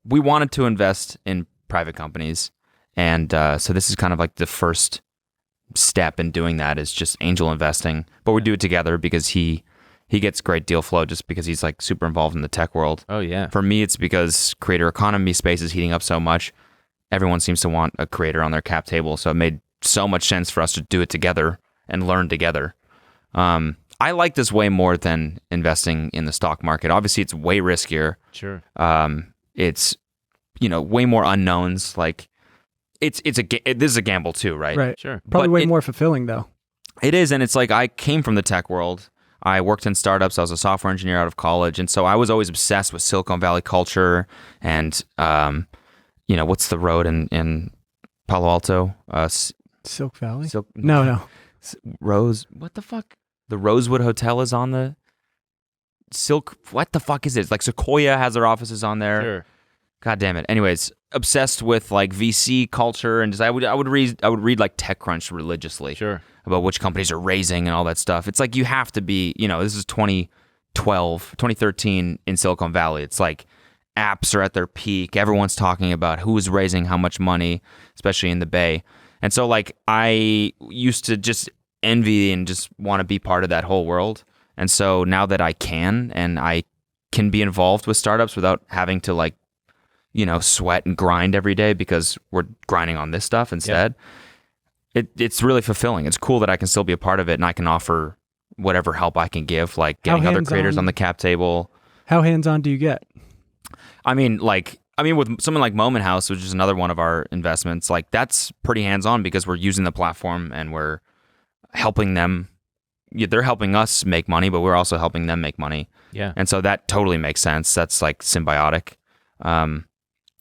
we wanted to invest in private companies, and so this is kind of like the first step in doing that is just angel investing, but we do it together because he gets great deal flow just because he's like super involved in the tech world. Oh yeah. For me, it's because creator economy space is heating up so much. Everyone seems to want a creator on their cap table, so it made so much sense for us to do it together and learn together. I like this way more than investing in the stock market. Obviously, it's way riskier. Sure. It's way more unknowns. Like this is a gamble too, right? Right. Sure. Probably But way more fulfilling though. It is, and it's like I came from the tech world. I worked in startups. I was a software engineer out of college, and so I was always obsessed with Silicon Valley culture and what's the road in Palo Alto, Silk Valley? Silk, No. Rose. What the fuck? The Rosewood Hotel is on the Silk. What the fuck is it? It's like Sequoia has their offices on there. Sure. God damn it. Anyways, obsessed with like VC culture and just I would read like TechCrunch religiously. Sure. About which companies are raising and all that stuff. It's like you have to be, this is 2013 in Silicon Valley. It's like apps are at their peak. Everyone's talking about who is raising how much money, especially in the Bay. And so like I used to just envy and just want to be part of that whole world. And so now that I can and I can be involved with startups without having to like, sweat and grind every day because we're grinding on this stuff instead. Yep. It's really fulfilling. It's cool that I can still be a part of it and I can offer whatever help I can give, like getting other creators on the cap table. How hands-on do you get? I mean, with something like Moment House, which is another one of our investments, like that's pretty hands-on because we're using the platform and we're helping them. They're helping us make money, but we're also helping them make money. Yeah. And so that totally makes sense. That's like symbiotic.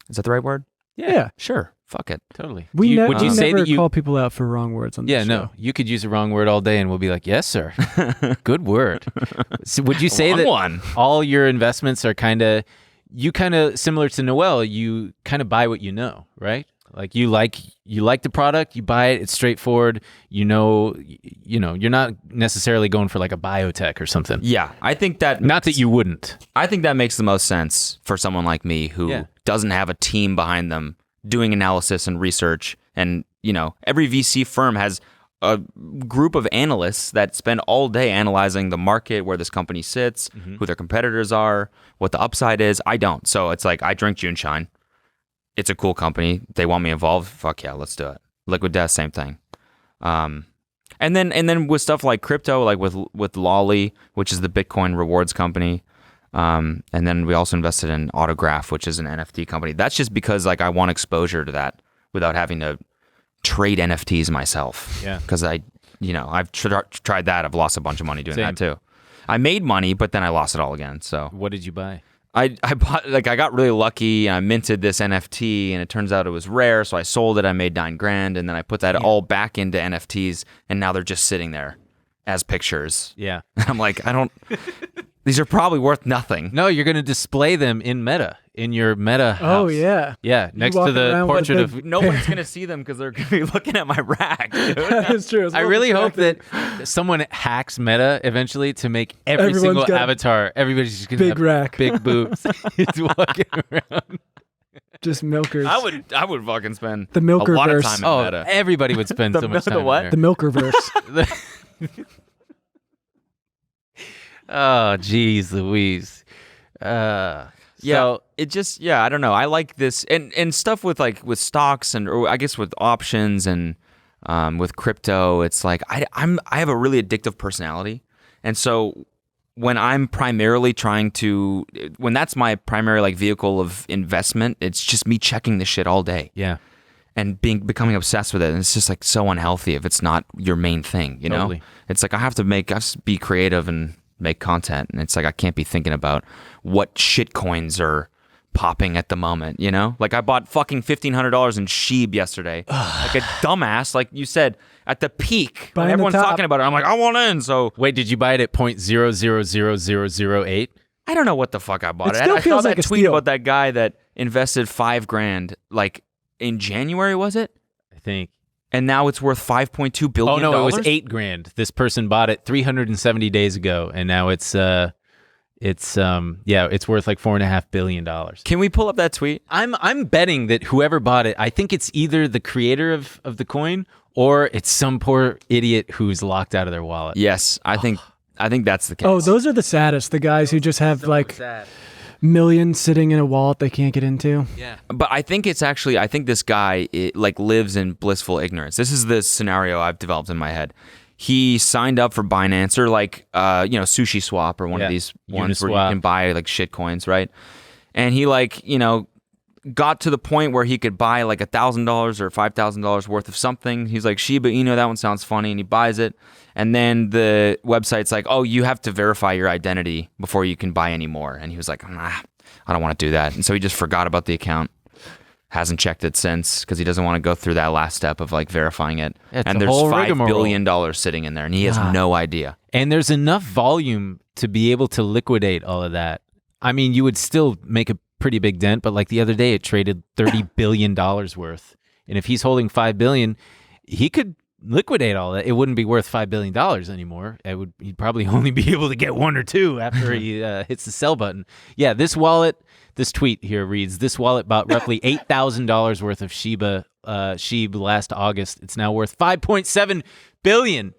Is that the right word? Yeah. Sure. Fuck it. Totally. We would you say never that you call people out for wrong words on this show. No. You could use a wrong word all day and we'll be like, yes, sir. Good word. So would you say that all your investments are kind of similar to Noel, you kind of buy what you know, right? Like you like the product, you buy it, it's straightforward. You're not necessarily going for like a biotech or something. Yeah, I think that not that you wouldn't. I think that makes the most sense for someone like me who doesn't have a team behind them doing analysis and research. And every VC firm has a group of analysts that spend all day analyzing the market, where this company sits, who their competitors are, what the upside is. I don't. So it's like I drink June Shine. It's a cool company. They want me involved. Fuck yeah, let's do it. Liquid Death, same thing. And then with stuff like crypto, like with Lolly, which is the Bitcoin rewards company. And then we also invested in Autograph, which is an NFT company. That's just because like I want exposure to that without having to trade NFTs myself. Yeah. Because I've tried that. I've lost a bunch of money doing that too. I made money, but then I lost it all again. So what did you buy? I bought, like, I got really lucky and I minted this NFT and it turns out it was rare. So I sold it. I made $9,000 and then I put that all back into NFTs and now they're just sitting there as pictures. Yeah. I'm like, these are probably worth nothing. No, you're going to display them in your Meta house. Oh, yeah. Yeah, next to the portrait of... No one's going to see them because they're going to be looking at my rack, dude. That is true. I really hope that someone hacks Meta evenally to make every single avatar, everybody's just going to have rack. Big boobs. He's walking around. Just milkers. I would fucking spend the a lot of Milkerverse. time in Meta. Everybody would spend so much time the what? in The there. Milkerverse. Oh, geez, Louise. So it just, I don't know. I like this and stuff with stocks or I guess with options and with crypto. It's like I have a really addictive personality, and so when I'm primarily when that's my primary like vehicle of investment, it's just me checking this shit all day. Yeah. And becoming obsessed with it, and it's just like so unhealthy if it's not your main thing. You know, it's like I have to be creative and make content, and it's like I can't be thinking about what shit coins are popping at the moment, like I bought fucking $1,500 in Sheeb yesterday like a dumbass, like you said, at the peak when everyone's talking about it. I'm like, I want in. So wait, did you buy it at 0.000008? I don't know what the fuck I bought it. Still I feels saw like that a tweet steal. about that guy that invested $5,000 like in January, was it? I think. And now it's worth $5.2 billion. Oh no, it was $8,000. This person bought it 370 days ago, and now it's worth like $4.5 billion. Can we pull up that tweet? I'm betting that whoever bought it, I think it's either the creator of the coin or it's some poor idiot who's locked out of their wallet. Yes, I think that's the case. Oh, those are the saddest. The guys who just have millions sitting in a wallet they can't get into. Yeah. But I think this guy lives in blissful ignorance. This is the scenario I've developed in my head. He signed up for Binance or Sushi Swap or one of these ones where you can buy like shit coins, right? And he got to the point where he could buy like $1,000 or $5,000 worth of something. He's like, Shiba Inu, that one sounds funny, and he buys it. And then the website's like, oh, you have to verify your identity before you can buy any more. And he was like, I don't want to do that. And so he just forgot about the account. hasn't checked it since because he doesn't want to go through that last step of like verifying it. It's and a there's whole $5 rigmarole. billion sitting in there, and he has no idea. And there's enough volume to be able to liquidate all of that. I mean, you would still make a pretty big dent, but like the other day, it traded $30 billion worth. And if he's holding $5 billion, he could liquidate all that. It wouldn't be worth $5 billion anymore. He'd probably only be able to get one or two after he hits the sell button. Yeah, this tweet here reads, this wallet bought roughly $8,000 worth of SHIB last August. It's now worth $5.7 billion.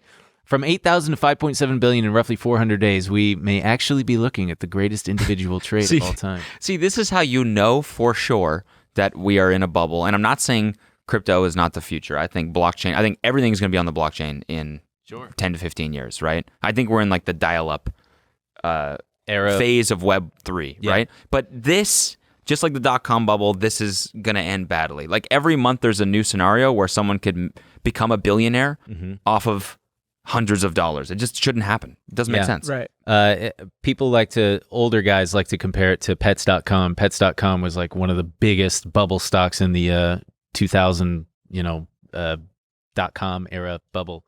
From 8,000 to 5.7 billion in roughly 400 days, we may actually be looking at the greatest individual trade of all time. See, this is how you know for sure that we are in a bubble. And I'm not saying crypto is not the future. I think everything's going to be on the blockchain in 10 to 15 years, right? I think we're in like the dial-up era phase of Web 3, right? But this, just like the dot-com bubble, this is going to end badly. Like every month there's a new scenario where someone could become a billionaire off of hundreds of dollars. It just shouldn't happen. It doesn't make sense. Right. Older guys like to compare it to Pets.com. Pets.com was like one of the biggest bubble stocks in the 2000, .com era bubble.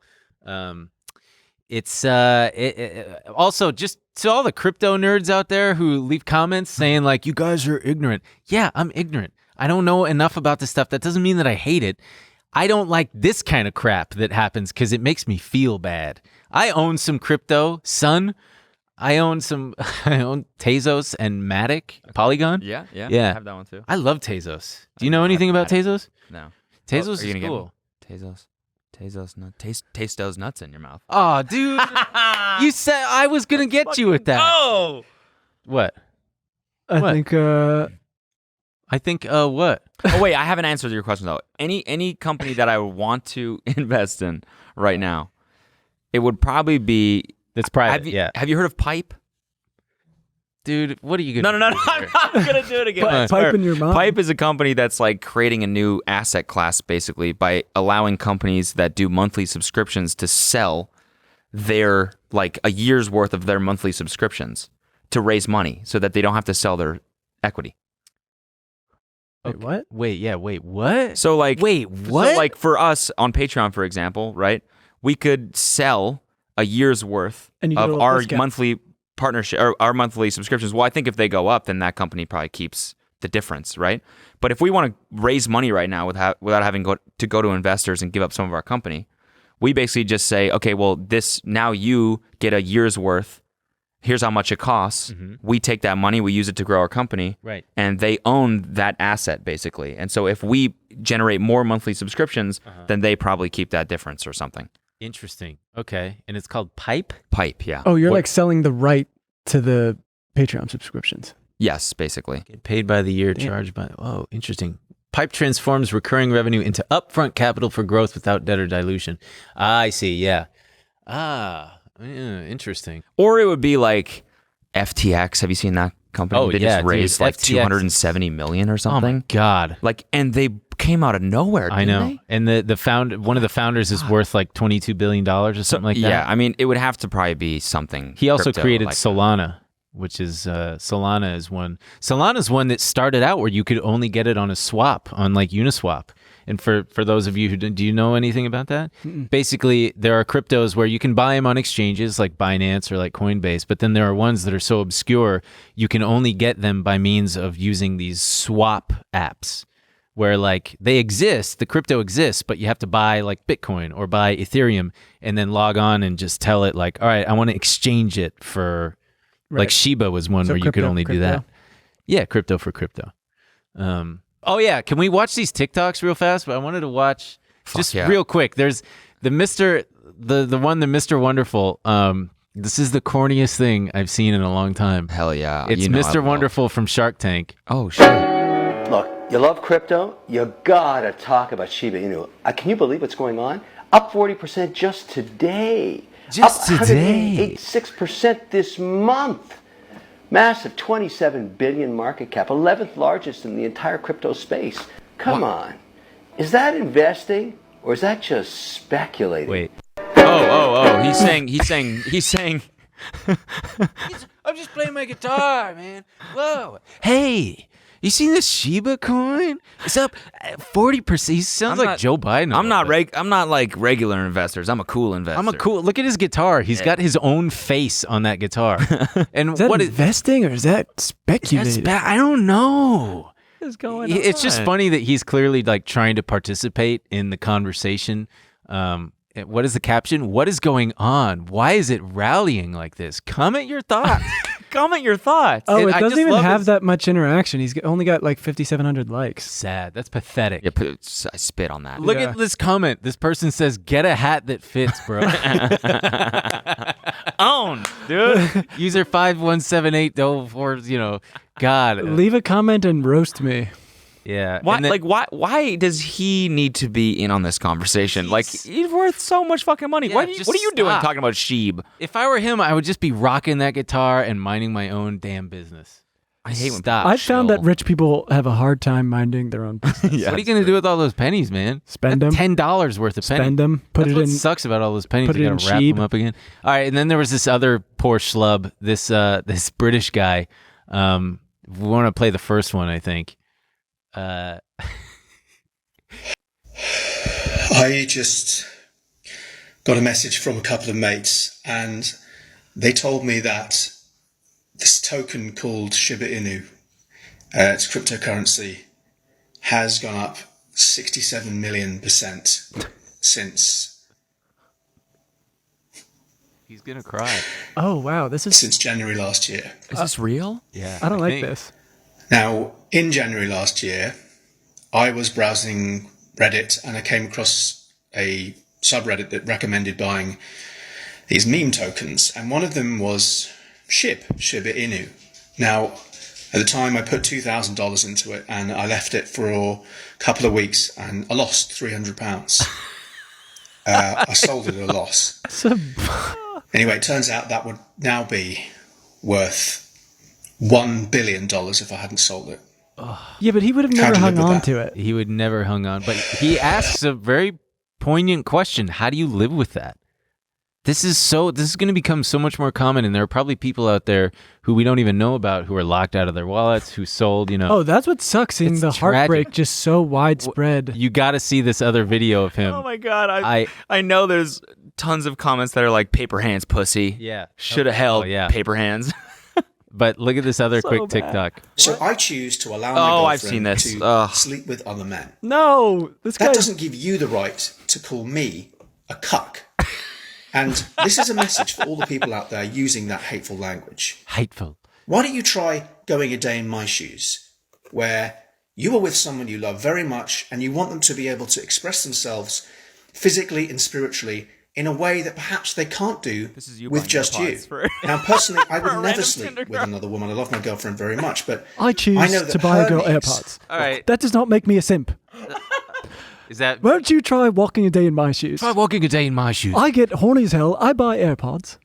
It's also just to all the crypto nerds out there who leave comments saying like, you guys are ignorant. Yeah, I'm ignorant. I don't know enough about this stuff. That doesn't mean that I hate it. I don't like this kind of crap that happens because it makes me feel bad. I own some crypto, son. I own Tezos and Matic, Polygon. Yeah. I have that one too. I love Tezos. Do you know anything about Tezos? No. Tezos is cool. Tezos nuts. Taste those nuts in your mouth. Oh, dude. You said I was going to get you with that. Oh! What? I think what? Oh wait, I haven't answered your question though. Any company that I would want to invest in right now, it would probably be that's private. Have you heard of Pipe? Dude, what are you gonna? No. I'm not gonna do it again. Pipe in your mouth. Pipe is a company that's like creating a new asset class basically by allowing companies that do monthly subscriptions to sell their like a year's worth of their monthly subscriptions to raise money so that they don't have to sell their equity. Wait, what? Wait, what? So like, wait, what? So like for us on Patreon, for example, right? We could sell a year's worth of our monthly partnership or our monthly subscriptions. Well, I think if they go up, then that company probably keeps the difference, right? But if we want to raise money right now without having to go to investors and give up some of our company, we basically just say, okay, well, now you get a year's worth. Here's how much it costs. We take that money, we use it to grow our company, right? And they own that asset basically. And so if we generate more monthly subscriptions, then they probably keep that difference or something. Interesting. Okay, and it's called Pipe. Pipe, yeah. Oh, you're like selling the right to the Patreon subscriptions. Yes, basically. Get paid by the year, charged by. Oh, interesting. Pipe transforms recurring revenue into upfront capital for growth without debt or dilution. I see. Yeah. Interesting. Or it would be like FTX. Have you seen that company? Oh, they just raised like FTX. 270 million or something. Oh my God. Like, and they came out of nowhere. I know. They? And one of the founders is worth like $22 billion or something like that. Yeah, I mean, it would have to probably be something. He also created like Solana, which is Solana is one. Solana's one that started out where you could only get it on a swap on like Uniswap. And for those of you who do you know anything about that? Basically, there are cryptos where you can buy them on exchanges like Binance or like Coinbase, but then there are ones that are so obscure you can only get them by means of using these swap apps where like they exist, the crypto exists, but you have to buy like Bitcoin or buy Ethereum and then log on and just tell it like, all right, I want to exchange it for like Shiba was one where you could only do that. Yeah, crypto for crypto. Oh yeah, can we watch these TikToks real fast? But I wanted to watch real quick. There's the Mr. Wonderful. This is the corniest thing I've seen in a long time. Hell yeah. It's Mr. Wonderful from Shark Tank. Oh shit. Look, you love crypto, you gotta talk about Shiba Inu. Can you believe what's going on? Up 40% just today. Just up today. 186% this month. Massive 27 billion market cap, 11th largest in the entire crypto space. Come on. Is that investing or is that just speculating? Wait. Oh. He's saying I'm just playing my guitar, man. Whoa. Hey, you seen this Shiba coin? It's up 40%. He sounds like Joe Biden. I'm not like regular investors. I'm a cool investor. Look at his guitar. He's got his own face on that guitar. And Is that investing or is that speculating? I don't know. What is going on? It's just funny that he's clearly like trying to participate in the conversation. What is the caption? What is going on? Why is it rallying like this? Comment your thoughts. Comment your thoughts. Oh, And it I doesn't just even love have his- that much interaction. He's only got like 5,700 likes. Sad. That's pathetic. Yeah, I spit on that. Look Yeah. at this comment. This person says, "Get a hat that fits, bro." Own, dude. User 517804. God. Leave a comment and roast me. Yeah. Why? And then- Why does he need to be in on this conversation? Like, he's worth so much fucking money. Yeah, What just are you doing stop. talking about Sheeb? if I were him, I would just be rocking that guitar and minding my own damn business. I hate when Stop. I've found that chill. rich people have a hard time minding their own business. What are you gonna do with all those pennies, man? Spend That's them. $10 worth of pennies. Spend them. Put That's it what in. sucks about all those pennies. put You it in gotta wrap sheep. them up again. All right, and then there was this other poor schlub, this British guy. We want to play the first one, I think. I just got a message from a couple of mates, and they told me that this token called Shiba Inu, it's cryptocurrency, has gone up 67 million% since He's gonna cry. Oh, wow. since January last year. Is this real? Yeah, I don't like think. this. Now, in January last year, I was browsing Reddit and I came across a subreddit that recommended buying these meme tokens, and one of them was Shiba Inu. Now, at the time, I put $2,000 into it and I left it for a couple of weeks and I lost £300. I sold it at a loss. Anyway, it turns out that would now be worth $1 billion if I hadn't sold it. Yeah, but he would have How'd never you hung live with on that? to it. He would never hung on, but he asks a very poignant question. How do you live with that? This is going to become so much more common, and there are probably people out there who we don't even know about who are locked out of their wallets, who sold, Oh, that's what sucks, seeing It's the tragic. heartbreak just so widespread. You got to see this other video of him. Oh my god! I know there's tons of comments that are like paper hands, pussy. Yeah. Should have held yeah. paper hands. But look at this other quick bad. TikTok. So I choose to allow my Oh, girlfriend I've seen this. to Ugh. sleep with other men. No, this guy. That doesn't give you the right to call me a cuck. And this is a message for all the people out there using that hateful language. Hateful. Why don't you try going a day in my shoes, where you are with someone you love very much and you want them to be able to express themselves physically and spiritually in a way that perhaps they can't do is you with buying just you. AirPods for- Now, personally, I for a would never random sleep Tinder with girl. another woman. I love my girlfriend very much, but I choose I know that to buy a her girl needs- AirPods. All right. That does not make me a simp. Is that Why don't you try walking a day in my shoes? try walking a day in my shoes? I get horny as hell. I buy AirPods.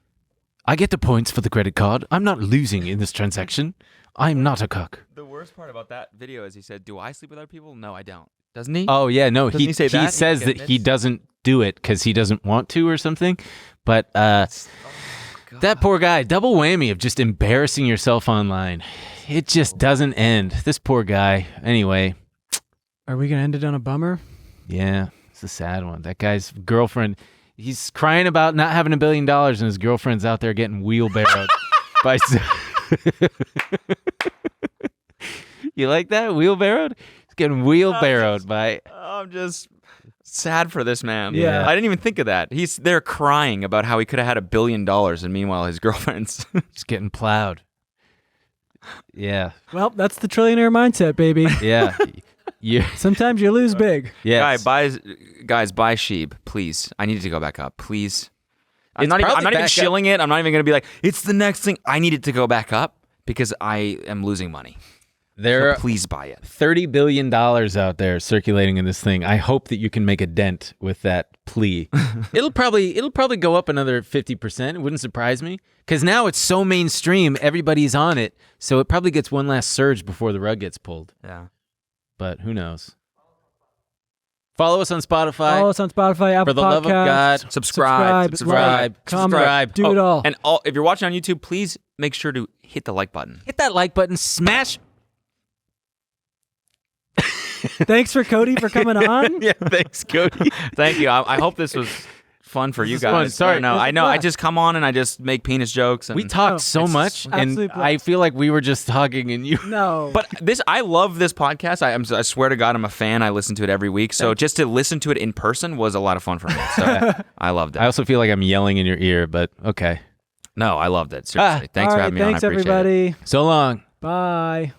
I get the points for the credit card. I'm not losing in this transaction. I'm not a cuck. The worst part about that video is he said, "Do I sleep with other people? No, I don't." Doesn't he? Oh yeah, no. Doesn't he say that? He says that he admits- doesn't do it because he doesn't want to or something. But that poor guy, double whammy of just embarrassing yourself online. It just doesn't end. This poor guy. Anyway, Are we gonna end it on a bummer? yeah, it's a sad one. That guy's girlfriend. He's crying about not having $1 billion, and his girlfriend's out there getting wheelbarrowed by. You like that? Wheelbarrowed? He's getting wheelbarrowed by. I'm just sad for this man. Yeah. I didn't even think of that. He's there crying about how he could have had $1 billion, and meanwhile his girlfriend's Just getting plowed. Yeah. Well, that's the trillionaire mindset, baby. Yeah. You. Sometimes you lose big. Yes. guys buy sheep, please. I need it to go back up, please. I'm It's not even probably back up. shilling it. I'm not even gonna be like, it's the next thing. I need it to go back up because I am losing money. There So please buy it. $30 billion out there circulating in this thing. I hope that you can make a dent with that plea. it'll probably go up another 50%. It wouldn't surprise me because now it's so mainstream. Everybody's on it. So it probably gets one last surge before the rug gets pulled. Yeah. But who knows? Follow us on Spotify. Follow us on Spotify, Apple For the love of Podcasts. God, Subscribe. like, comment, do it all. And if you're watching on YouTube, please make sure to hit the like button. Hit that like button. Smash. Thanks for Cody for coming on. Yeah, thanks, Cody. Thank you. I hope this was fun for you guys. fun. Sorry. I know. I just come on and I just make penis jokes. And We talked so much, and absolute blast. I feel like we were just talking, and you. No. But I love this podcast. I swear to God, I'm a fan. I listen to it every week. So just to listen to it in person was a lot of fun for me. So I loved it. I also feel like I'm yelling in your ear, but okay. No, I loved it. Seriously. Thanks All for right, having me on. I thanks, appreciate it. everybody. So long. Bye.